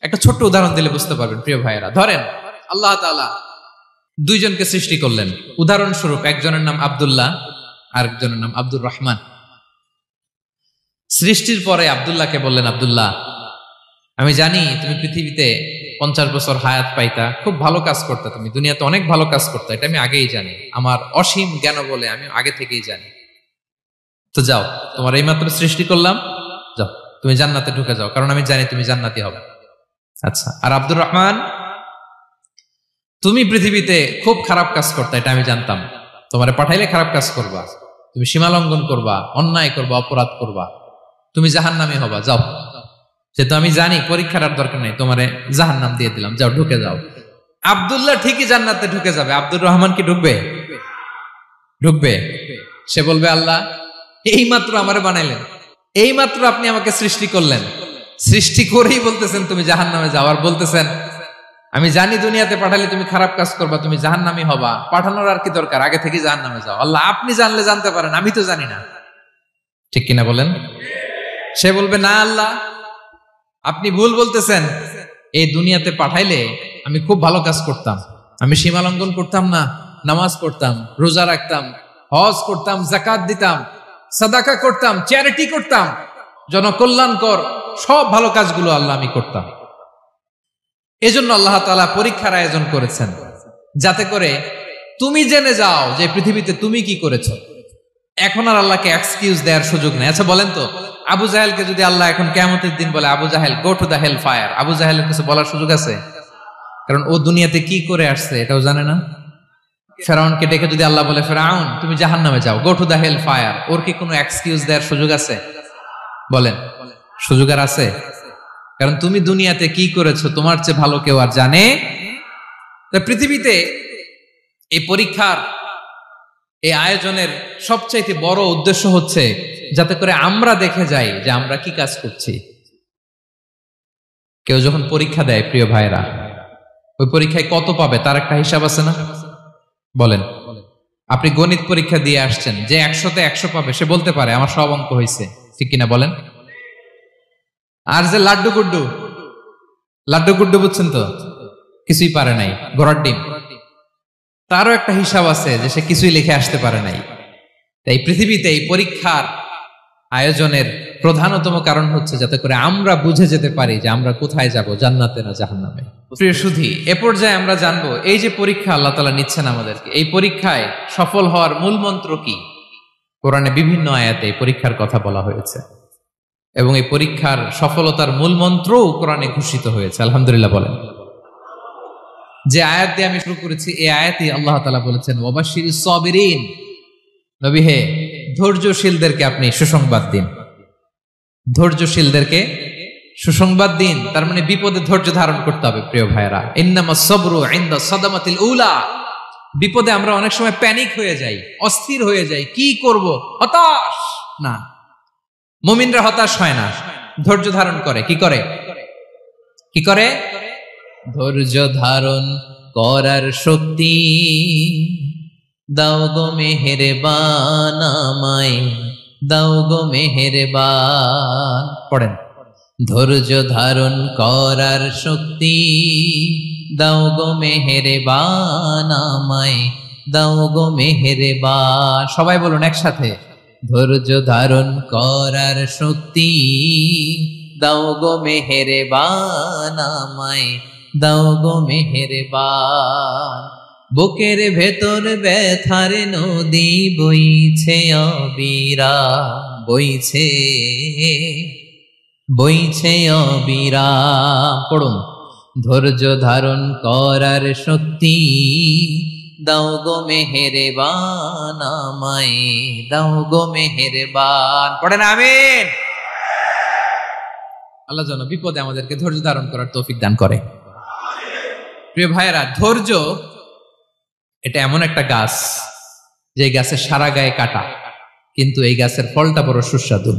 একটা ছোট্ট উদাহরণ দিলে বুঝতে পারবেন প্রিয় ভাইয়েরা। ধরেন আল্লাহ তাআলা দুইজনকে সৃষ্টি করলেন। উদাহরণস্বরূপ একজনের নাম আব্দুল্লাহ, আরেকজনের নাম আব্দুর রহমান। সৃষ্টির পরে আব্দুল্লাহকে বললেন, আব্দুল্লাহ আমি জানি তুমি পৃথিবীতে 50 বছর হায়াত পাইতা, খুব ভালো কাজ করতে, তুমি দুনিয়াতে অনেক ভালো কাজ করতে, এটা আমি আগেই জানি, আমার অসীম জ্ঞান বলে আমি আগে থেকেই জানি। তো যাও, তোমার এইমাত্র সৃষ্টি করলাম, যাও তুমি জান্নাতে ঢুকে যাও, কারণ আমি জানি তুমি জান্নাতি হবে। আচ্ছা, আর আব্দুর রহমান তুমি পৃথিবীতে খুব খারাপ কাজ করতে, এটা আমি জানতাম, তোমারে পাঠাইলে খারাপ কাজ করবা, তুমি সীমা লঙ্ঘন করবা, অন্যায় করবা, অপরাধ করবা, তুমি জাহান্নামী হবা, যাও। সে তো আমি জানি, পরীক্ষার আর দরকার নেই, তোমারে জাহান্নাম দিয়ে দিলাম, যাও ঢুকে যাও। আব্দুল্লাহ ঠিকই জান্নাতে ঢুকে যাবে, আব্দুর রহমান কি ঢুকবে? ঢুকবে। সে বলবে, আল্লাহ এইমাত্র আমারে বানাইলেন, এইমাত্র আপনি আমাকে সৃষ্টি করলেন, সৃষ্টি করেই বলতেছেন তুমি জাহান্নামে যাও, আর বলতেছেন আমি জানি দুনিয়াতে পাঠালে তুমি খারাপ কাজ করবা, তুমি জাহান্নামী হবা, পাঠানোর আর কি দরকার, আগে থেকে জাহান্নামে যাও। আল্লাহ আপনি জানলে জানতে পারেন, আমি তো জানি না। ঠিক কিনা বলেন? সে বলবে, না আল্লাহ আপনি ভুল বলতেছেন, এই দুনিয়াতে পাঠাইলে আমি খুব ভালো কাজ করতাম, আমি সীমা লঙ্ঘন করতাম না, নামাজ পড়তাম, রোজা রাখতাম, হজ করতাম, যাকাত দিতাম, সাদাকা করতাম, চ্যারিটি করতাম, জনকল্যাণকর সব ভালো কাজগুলো আল্লাহ আমি করতাম। এজন্য আল্লাহ তাআলা পরীক্ষার আয়োজন করেছেন, যাতে করে তুমি জেনে যাও যে পৃথিবীতে তুমি কি করেছো। এখন আর আল্লাহকে এক্সকিউজ দেওয়ার সুযোগ নেই। আচ্ছা বলেন তো, আবু জাহেলকে যদি আল্লাহ এখন কিয়ামতের দিন বলে, Abu Jahl go to the hell fire, আবু জাহেলের কিছু বলার সুযোগ আছে? কারণ ও দুনিয়াতে কি করে আসছে এটাও জানে না। ফেরাউনকে ডেকে যদি আল্লাহ বলে, ফেরাউন তুমি জাহান্নামে যাও, go to the hell fire, ওর কি কোনো এক্সকিউজ দেওয়ার সুযোগ আছে? বলেন, সুযোগ আর আছে? কারণ তুমি দুনিয়াতে কি করেছো তোমার চেয়ে ভালো কেউ আর জানে। পৃথিবীতে এই পরীক্ষার এই আয়োজনের সবচাইতে বড় উদ্দেশ্য হচ্ছে যাতে করে আমরা দেখে যাই যে আমরা কি কাজ করছি। কেউ যখন পরীক্ষা দেয় প্রিয় ভাইরা, ওই পরীক্ষায় কত পাবে তার একটা হিসাব আছে না? বলেন, আপনি গণিত পরীক্ষা দিয়ে আসছেন, যে 100তে 100 পাবে সে বলতে পারে আমার সব অঙ্ক হয়েছে, ঠিক কিনা বলেন? আর যে লাড্ডু গুড্ডু বুঝছেন তো, কিছুই পারে নাই, ঘোড়ার ডিম, তারও একটা হিসাব আছে যে সে কিছুই লিখে আসতে পারে নাই। তাই পৃথিবীতে এই পরীক্ষার আয়োজনের প্রধানতম কারণ হচ্ছে যাতে করে আমরা বুঝে যেতে পারি যে আমরা কোথায় যাব, জান্নাতে না জাহান্নামে। প্রিয় সুধী, এ পর্যায়ে আমরা জানবো এই যে পরীক্ষা আল্লাহ তাআলা নিচ্ছেন আমাদেরকে, এই পরীক্ষায় সফল হওয়ার মূল মন্ত্র কি। কোরআনে বিভিন্ন আয়াতে এই পরীক্ষার কথা বলা হয়েছে এবং এই পরীক্ষার সফলতার মূল মন্ত্রও কোরআনে ঘোষিত হয়েছে। আলহামদুলিল্লাহ বলেন। যে আয়াত দিয়ে আমি শুরু করেছি, এই আয়াতে আল্লাহ তাআলা বলেছেন, ওয়াবাশশিরিস সাবিরিন, নবী হে ধৈর্যশীলদেরকে আপনি সুসংবাদ দিন, ধৈর্যশীলদেরকে সুসংবাদ দিন। তার মানে বিপদে ধৈর্য ধারণ করতে হবে প্রিয় ভাইরা। ইন্নামাস সাবরু ইনদা সাদামাতিল উলা, বিপদে আমরা অনেক সময় প্যানিক হয়ে যাই, অস্থির হয়ে যাই, কি করব, হতাশ না। মুমিনরা হতাশ হয় না, ধৈর্য ধারণ করে। কি করে? কি করে? ধৈর্য ধারণ করার শক্তি দাও গো মেহেরবান আমায়, দাও গো মেহেরবান। পড়েন, ধৈর্য ধারণ করার শক্তি দাও গো মেহেরবান আমায়, দাও গো মেহেরবান। সবাই বলুন একসাথে, ধৈর্য ধারণ করার শক্তি দাও গো মেহেরবান আমায়, দাও গো মেহেরবান। বুকের ভেতর ব্যথার নদী বইছে অবিরাম, বইছে বইছে অবিরাম। পড়ুন, ধৈর্য ধারণ করার শক্তি দাও গো মেহেরবান আমায়, দাও গো মেহেরবান। পড়েন আমিন। আল্লাহ যেন বিপদে আমাদেরকে ধৈর্য ধারণ করার তৌফিক দান করে। প্রিয় ভাইয়েরা, ধৈর্য এটা এমন একটা গাছ যে গাছের সারা গায়ে কাটা, কিন্তু এই গাছের ফলটা বড় সুস্বাদু।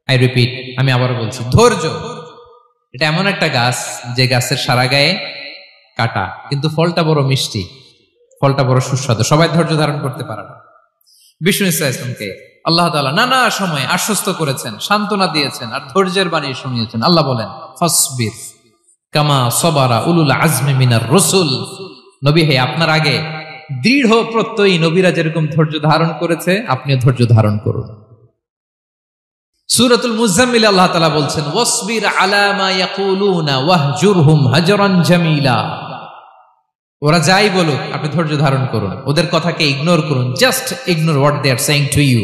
আই রিপিট, আমি আবারও বলছি, ধৈর্য এটা এমন একটা গাছ যে গাছের সারা গায়ে কাটা, কিন্তু ফলটা বড় মিষ্টি, ফলটা বড় সুস্বাদু। সবাই ধৈর্য ধারণ করতে পারে না। বিষ্ণু ইসলামকে আল্লাহ তাআলা নানা সময় আশ্বস্ত করেছেন, সান্ত্বনা দিয়েছেন, আর ধৈর্যের বাণী শুনিয়েছেন। আল্লাহ বলেন, ফাসবির কামা সবারা উলুল আজমি মিনার রাসূল। নবী হে, আপনার আগে দৃঢ় প্রত্যয়ী নবীরা যেরকম ধৈর্য ধারণ করেছে, আপনিও ধৈর্য ধারণ করুন। সূরাতুল মুজাম্মিল আল্লাহ তাআলা বলছেন, ওয়াসবির আলা মা ইয়াকুলুনা ওয়াহজুরহুম হাজরান জামিলা। ওরা যাই বলুক, আপনি ধৈর্য ধারণ করুন, ওদের কথাকে ইগনোর করুন। Just ignore what they are saying to you.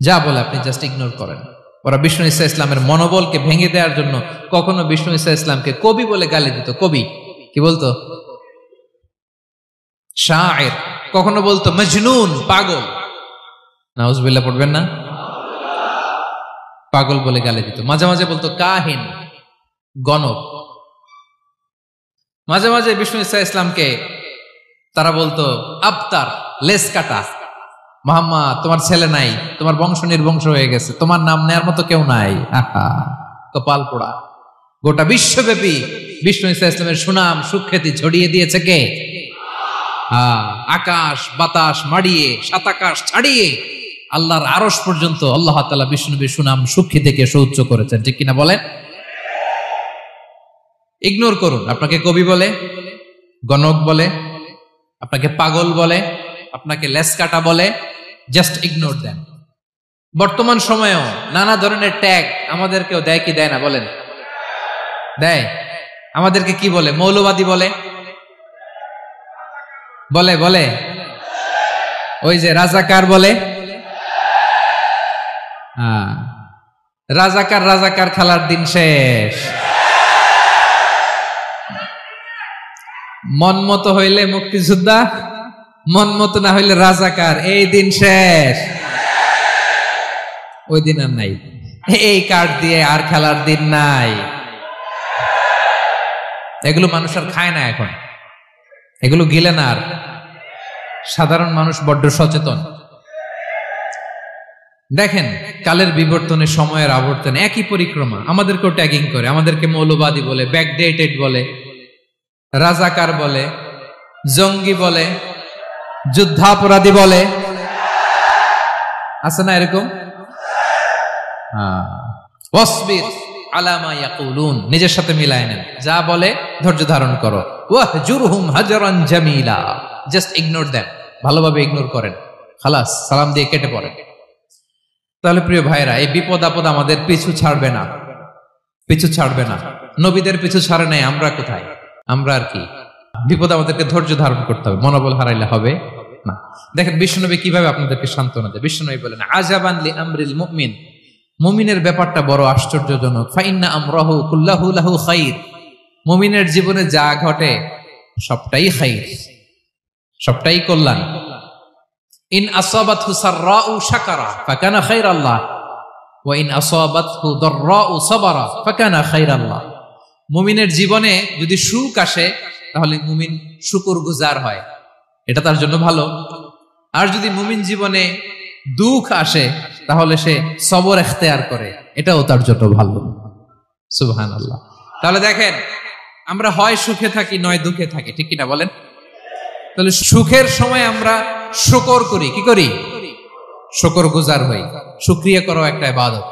যা বলে আপনি জাস্ট ইগনোর করেন। ওরা বিষ্ণু ঈসা ইসলামের মনোবলকে ভেঙে দেওয়ার জন্য কখনো বিষ্ণু ঈসা ইসলামকে কবি বলে গালি দিত। কবি কি বলতো? শায়ের। কখনো বলতো মজনুন, পাগল। নাউজুবিল্লাহ পড়বেন না? পাগল বলে গালি দিত। মাঝে মাঝে বলতো কাহিন, গণক। মাঝে মাঝে বিষ্ণু ঈসা ইসলামকে তারা বলতো আবতার, লেস কাটা। মুহাম্মদ, তোমার ছেলে নাই, তোমার বংশ নির্বংশ হয়ে গেছে, তোমার নাম নেয়ার মতো কেউ নাই। আহা, কপাল পোড়া। গোটা বিশ্বব্যাপী বিষ্ণু ঈসা ইসলামের সুনাম সুখ্যাতি ছড়িয়ে দিয়েছে কে? আকাশ বাতাস মাড়িয়ে, সাত আকাশ ছাড়িয়ে আল্লাহর আরশ পর্যন্ত আল্লাহ তাআলা বিষ্ণুনবীর সুনাম সুখ্যাতিকে সুউচ্চ করেছেন। ঠিক কিনা বলেন? ইগনোর করুন। আপনাকে কবি বলে, গণক বলে, আপনাকে পাগল বলে, আপনাকে লেস কাটা বলে, জাস্ট ইগনোর দেন। বর্তমান সময়েও নানা ধরনের ট্যাগ আমাদেরকেও দেয় কি দেয় না বলেন? দেয়। আমাদেরকে কি বলে? মৌলবাদী বলে, বলে বলে ওই যে রাজাকার বলে। রাজাকার রাজাকার খেলার দিন শেষ। মন মতো হইলে মুক্তিযোদ্ধা, মন মতো না হইলে রাজাকার, এই দিন শেষ। ওই দিন আর নাই। এই কার্ড দিয়ে আর খেলার দিন নাই। এগুলো মানুষ আর খায় না এখন, এগুলো গিলে না আর। সাধারণ মানুষ বড্ড সচেতন। দেখেন, কালের বিবর্তনে, সময়ের আবর্তনে একই পরিক্রমা আমাদেরকেও ট্যাগিং করে। আমাদেরকে মৌলবাদী বলে, ব্যাকডেটেড বলে, রাজাকার বলে, জঙ্গি বলে, যুদ্ধাপরাধী বলে। আছে না এরকম? ওয়াসবির আলা মা ইয়াকুলুন, নিজের সাথে মিলায় নেন। যা বলে ধৈর্য ধারণ করো। ওয়াহজুরহুম হাজরান জামিলা, জাস্ট ইগনোর দেম, ভালোভাবে ইগনোর করেন। খালাস, সালাম দিয়ে কেটে পড়েন। তাহলে প্রিয় ভাইরা, এই বিপদ আপদ আমাদের পিছু ছাড়বে না, পিছু ছাড়বে না। নবীদের পিছু ছাড়ে নাই, আমরা কোথায়? আমরা আর কি? বিপদ আমাদেরকে ধৈর্য ধারণ করতে হবে, মনোবল হারাইলে হবে না। দেখেন বিশ্বনবী কিভাবে আপনাদেরকে সান্ত্বনা দেয়। বিশ্বনবী বলেন, আজাবান লি আমরিল মুমিন, মুমিনের ব্যাপারটা বড় আশ্চর্যজনক। ফাইন্না আমরাহু কুল্লাহু লাহু খাইর, মুমিনের জীবনে যা ঘটে সবটাই খাইর, সবটাই কল্যাণ। ইন আসাবাতহু সাররাউ শাকারা ফাকানা খাইরাল্লাহ ওয়া ইন আসাবাতহু দাররাউ সাবারা ফাকানা খাইরাল্লাহ। মুমিনের জীবনে যদি সুখ আসে তাহলে মুমিন শুকরগুজার হয়, এটা তার জন্য ভালো। আর যদি মুমিন জীবনে দুঃখ আসে তাহলে সে সবর ইখতিয়ার করে, এটাও তার জন্য ভালো। সুবহানাল্লাহ। তাহলে দেখেন, আমরা হয় সুখে থাকি নয় দুঃখে থাকি, ঠিক কিনা বলেন? তাহলে সুখের সময় আমরা শুকর করি, কি করি? শুকরগুজার হই। শুকরিয়া করাও একটা ইবাদত,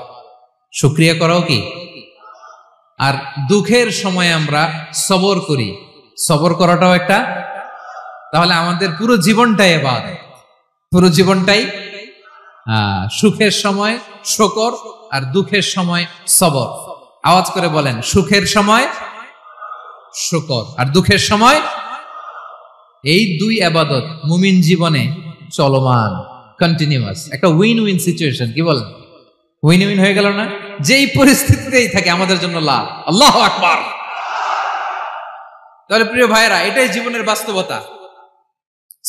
শুকরিয়া করাও কি? আর দুঃখের সময় আমরা সবর করি, সবর করাটাও একটা। তাহলে আমাদের পুরো জীবনটাই ইবাদত, পুরো জীবনটাই। সুখের সময় শুকর আর দুঃখের সময় সবর। আওয়াজ করে বলেন, সুখের সময় শুকর আর দুঃখের সময়। এই দুই ইবাদত মুমিন জীবনে চলমান, কন্টিনিউয়াস, একটা উইন উইন সিচুয়েশন। কি বলেন? উইন উইন হয়ে গেল না? যেই পরিস্থিতিতেই থাকে আমাদের জন্য লাভ। আল্লাহু আকবার। তাহলে প্রিয় ভাইরা, এটাই জীবনের বাস্তবতা।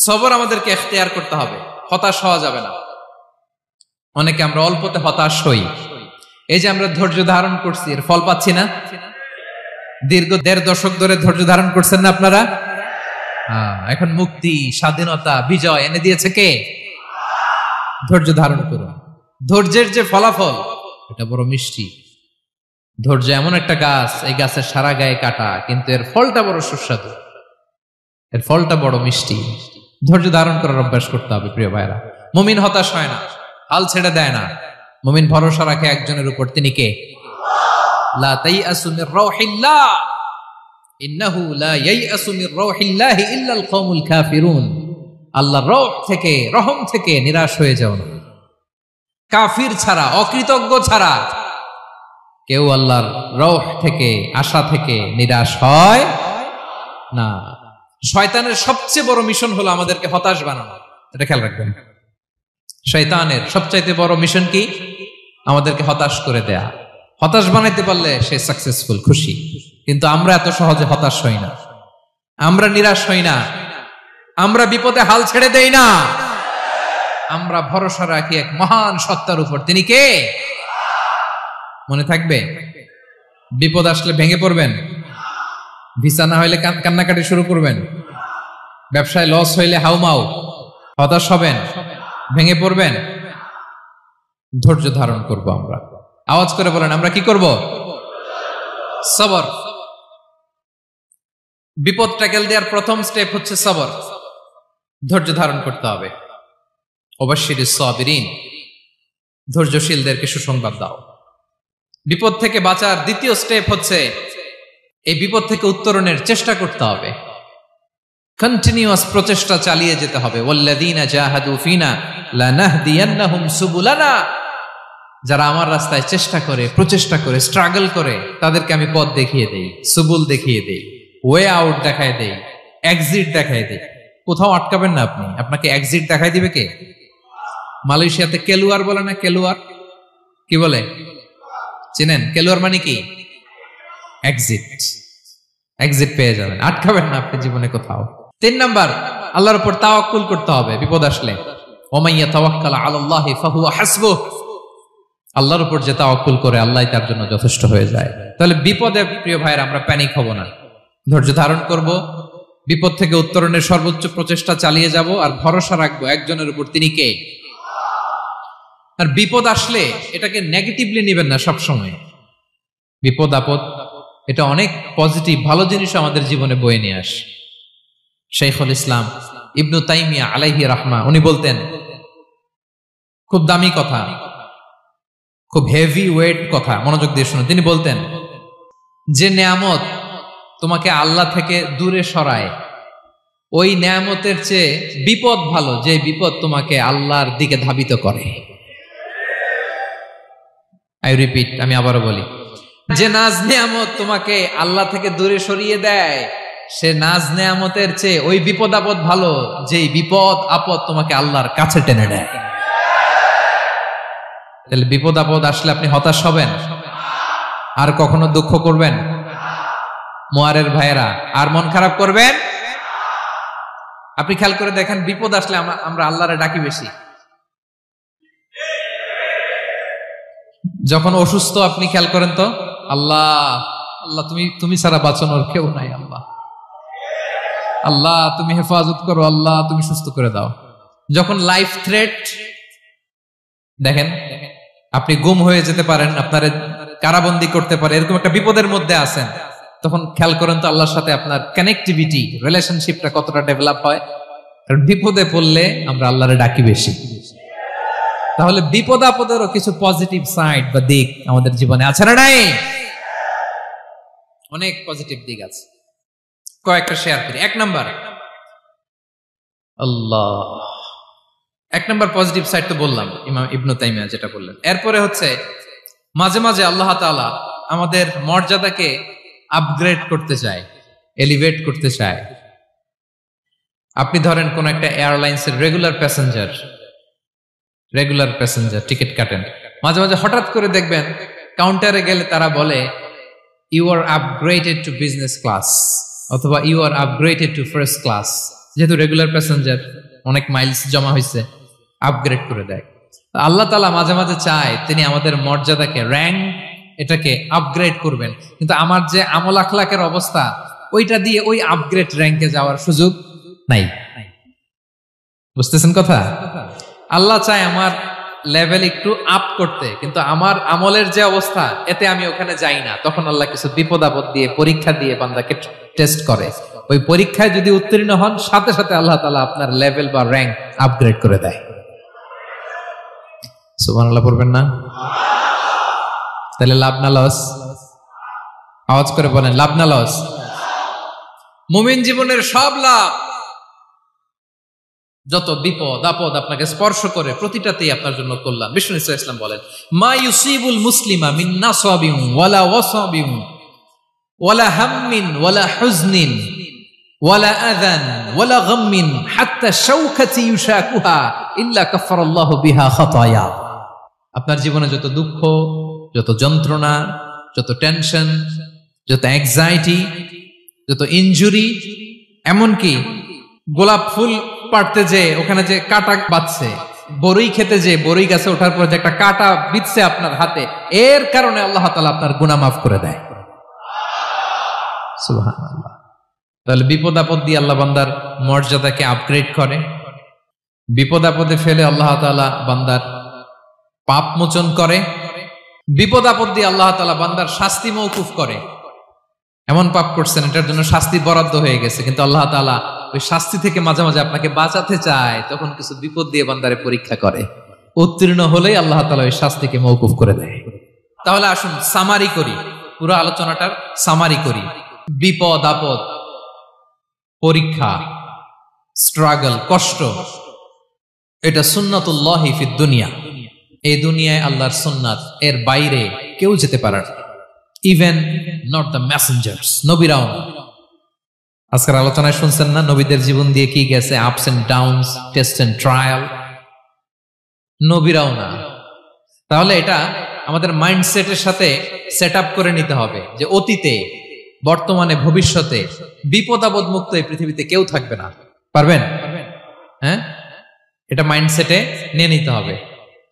সবর আমাদেরকে ইখতিয়ার করতে হবে, হতাশ হওয়া যাবে না। অনেকে আমরা অল্পতে হতাশ হই, এই যে আমরা ধৈর্য ধারণ করছি, এর ফল পাচ্ছি না? দীর্ঘ 1.5 দশক ধরে ধৈর্য ধারণ করছেন না আপনারা? এখন মুক্তি, স্বাধীনতা, বিজয় এনে দিয়েছে কে? ধৈর্য ধারণ করুন। ধৈর্যের যে ফলাফল, এটা বড় মিষ্টি। ধৈর্য এমন একটা গাছ, এই গাছের সারা গায়ে কাটা, কিন্তু এর ফলটা বড় সুস্বাদু, এর ফলটা বড় মিষ্টি। ধৈর্য ধারণ করার অভ্যাস করতে হবে প্রিয় ভাইরা। মুমিন হতাশ হয় না, হাল ছেড়ে দেয় না। মুমিন ভরসা রাখে একজনের উপর, তিনি কে? লা তাইয়াসু মির রাউহিল্লাহ ইন্নাহু লা ইয়াইয়াসু মির রাউহিল্লাহ ইল্লাল কওমুল কাফিরুন। আল্লাহর রহ থেকে, রহম থেকে নিরাশ হয়ে যাও না। কাফির ছাড়া, অকৃতজ্ঞ ছাড়া কেউ আল্লাহর রহ থেকে, আশা থেকে নিরাশ হয় না। শয়তানের সবচেয়ে বড় মিশন হলো আমাদেরকে হতাশ বানানো। এটা খেয়াল রাখবেন। শয়তানের সবচাইতে বড় মিশন কি? আমাদেরকে হতাশ করে দেয়া। হতাশ বানাইতে পারলে সে সাকসেসফুল, খুশি। কিন্তু আমরা এত সহজে হতাশ হই না, আমরা নিরাশ হই না, আমরা বিপদে হাল ছেড়ে দেই না। আমরা ভরসা রাখি এক মহান সত্তার উপর, তিনি কে? মনে থাকবে? বিপদ আসলে ভেঙে পড়বেন, ভিসা না হইলে কান্নাকাটি শুরু করবেন, ব্যবসায় লস হইলে হাউমাউ, হতাশ হবেন, ভেঙে পড়বেন। ধৈর্য ধারণ করব আমরা। আওয়াজ করে বলেন, আমরা কি করব? সবর। বিপদ ট্যাকেল দেওয়ার প্রথম স্টেপ হচ্ছে সবর। ধৈর্য ধারণ করতে হবে। অবশ্যই সাবিরিন, ধৈর্যশীলদেরকে সুসংবাদ দাও। বিপদ থেকে বাঁচার দ্বিতীয় স্টেপ হচ্ছে এই বিপদ থেকে উত্তরণের চেষ্টা করতে হবে। কন্টিনিউয়াস প্রচেষ্টা চালিয়ে যেতে হবে। ওয়াল্লাযীনা জাহাদু ফিনা লানাহদিয়ান্নাহুম সুবুলানা। যারা আমার রাস্তায় চেষ্টা করে, প্রচেষ্টা করে, স্ট্রাগল করে, তাদেরকে আমি পথ দেখিয়ে দেই, সুবুল দেখিয়ে দেই, ওয়ে আউট দেখায় দেই, এক্সিট দেখায় দেই। কোথাও আটকাবেন না আপনি, আপনাকে এক্সিট দেখায় দিবে কে? মালয়েশিয়াতে কেলুয়ার বলে না? কেলুয়ার কি বলে চিনেন? কেলুয়ার মানে কি? এক্সিট। এক্সিট পেয়ে যাবেন, আটকাবেন না আপনি জীবনে কোথাও। 3 নাম্বার, আল্লাহর উপর তাওয়াক্কুল করতে হবে বিপদ আসলে। ওমাইয়া তাওয়াক্কাল আলাল্লাহি ফাহুয়া হাসবুহ। আল্লাহর উপর যে তাওয়াক্কুল করে, আল্লাহই তার জন্য যথেষ্ট হয়ে যায়। তাহলে বিপদে প্রিয় ভাইরা আমরা প্যানিক হব না, ধৈর্য ধারণ করব, বিপদ থেকে উত্তরণের সর্বোচ্চ প্রচেষ্টা চালিয়ে যাব, আর ভরসা রাখবো একজনের উপর, তিনি কে? আর বিপদ আসলে এটাকে নেগেটিভলি নেবেন না সবসময়। বিপদ আপদ এটা অনেক পজিটিভ, ভালো জিনিস আমাদের জীবনে বয়ে নিয়ে আসে। শাইখুল ইসলাম ইবনু তাইমিয়া আলাইহি রাহমা, উনি বলতেন, খুব দামি কথা, খুব হেভি ওয়েট কথা, মনোযোগ দিয়ে শুনুন। তিনি বলতেন, যে নেয়ামত তোমাকে আল্লাহ থেকে দূরে সরায়, ওই নেয়ামতের চেয়ে বিপদ ভালো, যে বিপদ তোমাকে আল্লাহর দিকে ধাবিত করে। আই রিপিট, আমি আবারও বলি, যে নাজ নেয়ামত তোমাকে আল্লাহ থেকে দূরে সরিয়ে দেয়, সে নাজ নেয়ামতের চেয়ে ওই বিপদ আপদ ভালো, যেই বিপদ আপদ তোমাকে আল্লাহর কাছে টেনে দেয়। তাহলে বিপদ আপদ আসলে আপনি হতাশ হবেন? আর কখনো দুঃখ করবেন? মোয়ারের ভাইয়েরা, আর মন খারাপ করবেন? আপনি খেয়াল করে দেখেন, বিপদ আসলে আমরা আল্লাহরে ডাকি বেশি। যখন অসুস্থ আপনি খেয়াল করেন তো, আল্লাহ আল্লাহ তুমি ছাড়া বাঁচানোর কেউ নাই, আল্লাহ আল্লাহ তুমি হেফাজত করো, আল্লাহ তুমি সুস্থ করে দাও। যখন লাইফ থ্রেট, দেখেন আপনি গুম হয়ে যেতে পারেন, আপনার কারাবন্দী করতে পারে, এরকম একটা বিপদের মধ্যে আছেন, তখন খেয়াল করেন তো আল্লাহর সাথে আপনার কানেক্টিভিটি, রিলেশনশিপটা কতটা ডেভেলপ হয়। কারণ বিপদে পড়লে আমরা আল্লাহরে ডাকি বেশি। তাহলে বিপদ আপদেরও কিছু পজিটিভ সাইড বা দিক আমাদের জীবনে আছে না নাই? অনেক পজিটিভ দিক আছে, কয়েকটা শেয়ার করি। 1 নাম্বার, আল্লাহ, 1 নাম্বার পজিটিভ সাইড তো বললাম, ইমাম ইবনু তাইমিয়া যেটা বললেন। এরপরে হচ্ছে মাঝে মাঝে আল্লাহ তাআলা আমাদের মর্যাদাকে আপগ্রেড করতে চায়, এলিভেট করতে চায়। আপনি ধরেন কোন একটা এয়ারলাইন্সের রেগুলার প্যাসেঞ্জার টিকিট কাটেন, মাঝে মাঝে হঠাৎ করে দেখবেন কাউন্টারে গেলে তারা বলে, you are upgraded to business class, অথবা you are upgraded to first class. যেহেতু রেগুলার প্যাসেঞ্জার, অনেক মাইলস জমা হয়েছে, আপগ্রেড করে দেয়। আল্লাহ তাআলা মাঝে মাঝে চায় তিনি আমাদের মর্যাদাকে, র্যাঙ্ক এটাকে আপগ্রেড করবেন, কিন্তু আমার যে আমল আখলাকের অবস্থা ওইটা দিয়ে ওই আপগ্রেড র্যাঙ্কে যাওয়ার সুযোগ নাই। বুঝতেছেন কথা? আল্লাহ চায় আমার লেভেল একটু আপ করতে, কিন্তু আমার আমলের যে অবস্থা এতে আমি ওখানে যাই না। তখন আল্লাহ কিছু বিপদ আপদ দিয়ে, পরীক্ষা দিয়ে বান্দাকে টেস্ট করে। ওই পরীক্ষায় যদি উত্তীর্ণ হন, সাথে সাথে আল্লাহ তাআলা আপনার লেভেল বা র্যাঙ্ক আপগ্রেড করে দেয়। সুবহানাল্লাহ পড়বেন না? তাহলে লাভ না লস? আওয়াজ করে বলেন, লাভ না লস? মুমিন জীবনের সব লাভ। যত বিপদ আপদ আপনাকে স্পর্শ করে প্রতিটাতেই আপনার জন্য কল্যাণ। বিষ্ণু সাল্লাল্লাহু আলাইহি ওয়াসাল্লাম বলেন, মা ইউসিবুল মুসলিমা মিন নাসাবিন ওয়ালা ওয়াসাবিন ওয়ালা হাম্মিন ওয়ালা হুজনিন ওয়ালা আযান ওয়ালা গাম্মিন হাত্তা শাওকাতি ইউশাকুহা ইল্লা কাফারাল্লাহু বিহা খাতায়া। আপনার জীবনে যত দুঃখ, যত যন্ত্রণা, যত টেনশন, যত অ্যাংজাইটি, যত ইনজুরি, এমনকি গোলাপ ফুল পাড়তে যে ওখানে যে কাটা বাঁধছে, বরই খেতে যে বরই গাছে ওঠার পর যে একটা কাটা বিঁধছে আপনার হাতে, এর কারণে আল্লাহ তাআলা আপনার গুনাহ মাফ করে দেয়। সুবহানাল্লাহ। তাহলে বিপদ আপদ দিয়ে আল্লাহ বান্দার মর্যাদাকে আপগ্রেড করে। বিপদ আপদে ফেলে আল্লাহ তাআলা বান্দার পাপ মোচন করে। বিপদ আপদ দিয়ে আল্লাহ তাআলা বান্দার শাস্তি মওকুফ করে। এমন পাপ করছেন এটার জন্য শাস্তি বরাদ্দ হয়ে গেছে, কিন্তু আল্লাহ তাআলা ওই শাস্তি থেকে মাঝে মাঝে আপনাকে বাঁচাতে চায়, তখন কিছু বিপদ দিয়ে বান্দারে পরীক্ষা করে। উত্তীর্ণ হলেই আল্লাহ তাআলা ওই শাস্তিকে মওকুফ করে দেয়। তাহলে আসুন সামারি করি, পুরো আলোচনাটার সামারি করি। বিপদ আপদ, পরীক্ষা, স্ট্রাগল, কষ্ট, এটা সুন্নাতুল্লাহি ফিদ দুনিয়া। এই দুনিয়ায় আল্লাহর সুন্নাত, এর বাইরে কেউ যেতে পারে না। ইভেন নট দ্য মেসেঞ্জার্স, নবীরাও না। আজকের আলোচনায় শুনছেন না নবীদের জীবন দিয়ে কি গেছে, ups and downs, test and trial. নবীরাও না। তাহলে এটা আমাদের মাইন্ডসেটের সাথে সেট আপ করে নিতে হবে যে অতীতে, বর্তমানে, ভবিষ্যতে বিপদ আপদ মুক্ত এই পৃথিবীতে কেউ থাকবে না। পারবেন? হ্যাঁ, এটা মাইন্ডসেটে নিয়ে নিতে হবে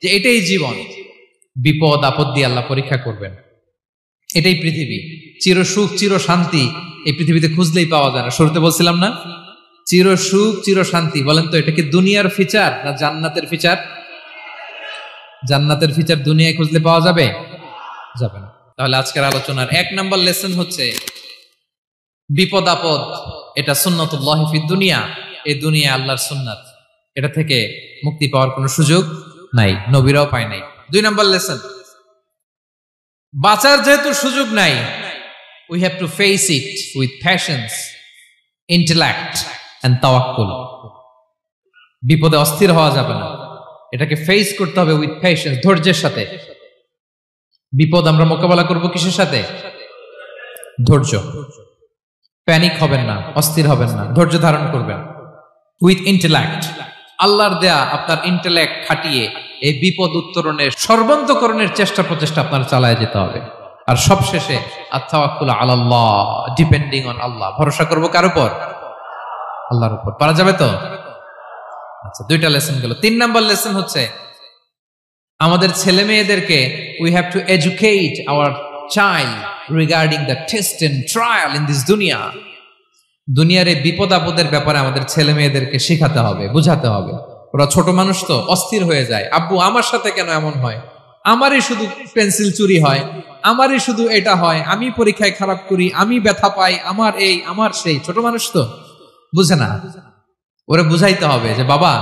যে এটাই জীবন। বিপদ আপদ দিয়ে আল্লাহ পরীক্ষা করবেন। এটাই পৃথিবী। চির সুখ, চির শান্তি এই পৃথিবীতে খুঁজলেই পাওয়া যায় না। শুরুতে বলছিলাম না, চির সুখ, চির শান্তি। বলেন তো এটা কি দুনিয়ার ফিচার না জান্নাতের ফিচার? জান্নাতের ফিচার দুনিয়ায় খুঁজলে পাওয়া যাবে? যাবে না। তাহলে আজকের আলোচনার 1 নম্বর লেসন হচ্ছে বিপদ আপদ এটা সুন্নাতুল্লাহি ফিদ দুনিয়া। এই দুনিয়া আল্লাহর সুন্নাত, এটা থেকে মুক্তি পাওয়ার কোনো সুযোগ নাই, নবীরাও পায় নাই। 2 নম্বর লেসন, বাঁচার যেহেতু সুযোগ নাই, we have to face it with patience, intellect and tawakkul. বিপদে অস্থির হওয়া যাবে না, এটাকে ফেস করতে হবে উইথ পেশেন্স, ধৈর্যের সাথে। বিপদ আমরা মোকাবেলা করব কিসের সাথে? ধৈর্য। প্যানিক হবেন না, অস্থির হবেন না, ধৈর্য ধারণ করবেন উইথ ইন্টেলেক্ট। আল্লাহর দেয়া আপনার ইন্টেলেক্ট খাটিয়ে এই বিপদ উত্তরণের সর্বান্তকরণের চেষ্টা প্রচেষ্টা আপনার চালায় যেতে হবে। আর সবশেষে আত-তাওয়াক্কুল আলাল্লাহ, ডিপেন্ডিং অন আল্লাহ, ভরসা করব কার উপর? আল্লাহর উপর। পারা যাবে তো? আচ্ছা, 2টা লেসন গেল। 3 নাম্বার লেসন হচ্ছে আমাদের ছেলে মেয়েদেরকে we have to educate our child regarding the test and trial in this duniya. দুনিয়ার এই বিপদ আপদের ব্যাপারে আমাদের ছেলে মেয়েদেরকে শেখাতে হবে, বুঝাতে হবে। ওরা ছোট মানুষ তো অস্থির হয়ে যায়, আব্বু আমার সাথে কেন এমন হয়, আমারই শুধু পেন্সিল চুরি হয়, আমারই শুধু এটা হয়, আমি পরীক্ষায় খারাপ করি, আমি ব্যথা পাই, আমার এই আমার সেই। ছোট মানুষ তো বুঝে না। ওরা বুঝাইতে হবে যে বাবা,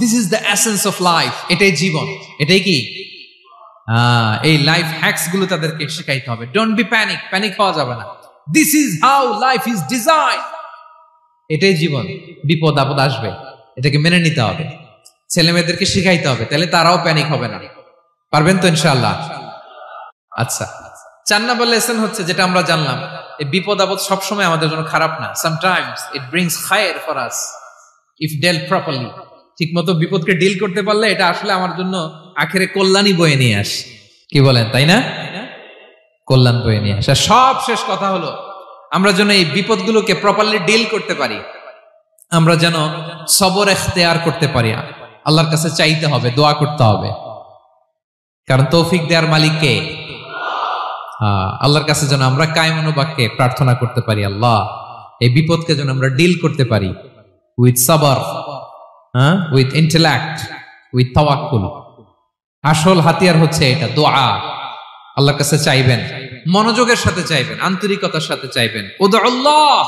this is the essence of life, এটাই জীবন। এটাই কি এই লাইফ হ্যাকস গুলো তাদেরকে শেখাইতে হবে। ডোন্ট বি প্যানিক, প্যানিক হওয়া যাবে না। This is how life is design, এটাই জীবন। বিপদ আপদ আসবে, এটাকে মেনে নিতে হবে, ছেলে মেয়েদেরকে শিখাইতে হবে, তাহলে তারাও প্যানিক হবে না। পারবেন তো ইনশাআল্লাহ? আচ্ছা, 4 নম্বর লেসন হচ্ছে যেটা আমরা জানলাম, এই বিপদ আপদ সবসময় আমাদের জন্য খারাপ না। সামটাইমস ইট ব্রিংস খায়ের for us if dealt properly. ঠিক মতো বিপদকে ডিল করতে পারলে এটা আসলে আমার জন্য আখেরে কল্যাণই বয়ে নিয়ে আসে। কি বলেন, তাই না? কল্যাণ বয়ে নিয়ে আসে। সব শেষ কথা হলো আমরা যেন এই বিপদগুলোকে প্রপারলি ডিল করতে পারি, আমরা যেন সবর এখতিয়ার করতে পারি, আল্লাহর কাছে চাইতে হবে, দোয়া করতে হবে, কারণ তৌফিক দেওয়ার মালিক কে? আল্লাহর কাছে যেন আমরা কায়মনোবাক্যে প্রার্থনা করতে পারি, আল্লাহ এই বিপদকে যেন আমরা ডিল করতে পারি উইথ সাবর, উইথ ইন্টেলেক্ট, উইথ তাওয়াক্কুল। আসল হাতিয়ার হচ্ছে এটা, দোয়া। আল্লাহর কাছে চাইবেন, মনোযোগের সাথে চাইবেন, আন্তরিকতার সাথে চাইবেন। উদউল্লাহ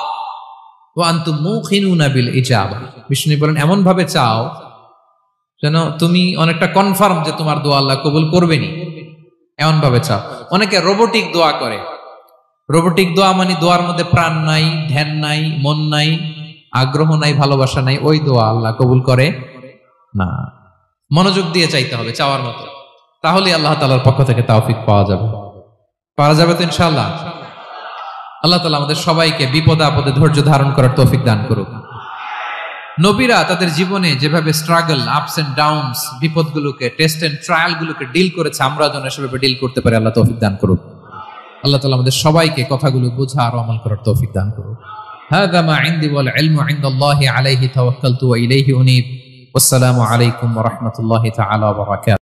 ওয়া আনতুম মুখিনুনা বিল ইজাবা। বিষ্ণু বলেন এমন ভাবে চাও যেন তুমি অনেকটা কনফার্ম যে তোমার দোয়া আল্লাহ কবুল করবেনই, এমন ভাবে চাও। অনেকে রোবোটিক দোয়া করে। রোবোটিক দোয়া মানে দোয়ার মধ্যে প্রাণ নাই, ধ্যান নাই, মন নাই, আগ্রহ নাই, ভালোবাসা নাই, ওই দোয়া আল্লাহ কবুল করে না। মনোযোগ দিয়ে চাইতে হবে চাওয়ার মতো, তাহলে আল্লাহ তাআলার পক্ষ থেকে তৌফিক পাওয়া যাবে। পারা যাবে তো ইনশাআল্লাহ। আল্লাহ তাআলা আমাদের সবাইকে বিপদে আপদে ধৈর্য ধারণ করার তৌফিক দান করুক। নবীরা তাদের জীবনে যেভাবে স্ট্রাগল, আপস এন্ড ডাউনস, বিপদগুলোকে, টেস্ট এন্ড ট্রায়াল গুলোকে ডিল করেছে, আমরা যেন সেভাবে ডিল করতে পারি। আল্লাহ তৌফিক দান করুক। আল্লাহ তাআলা আমাদের সবাইকে কথাগুলো বোঝা আর আমল করার তৌফিক দান করুক। হাযা মা ইনদি ওয়াল ইলমু ইনদাল্লাহি আলাইহি তাওয়াক্কালতু ওয়া ইলাইহি উনীব। ওয়াসসালামু আলাইকুম ওয়া রাহমাতুল্লাহি তাআলা ওয়া বারাকাতুহু।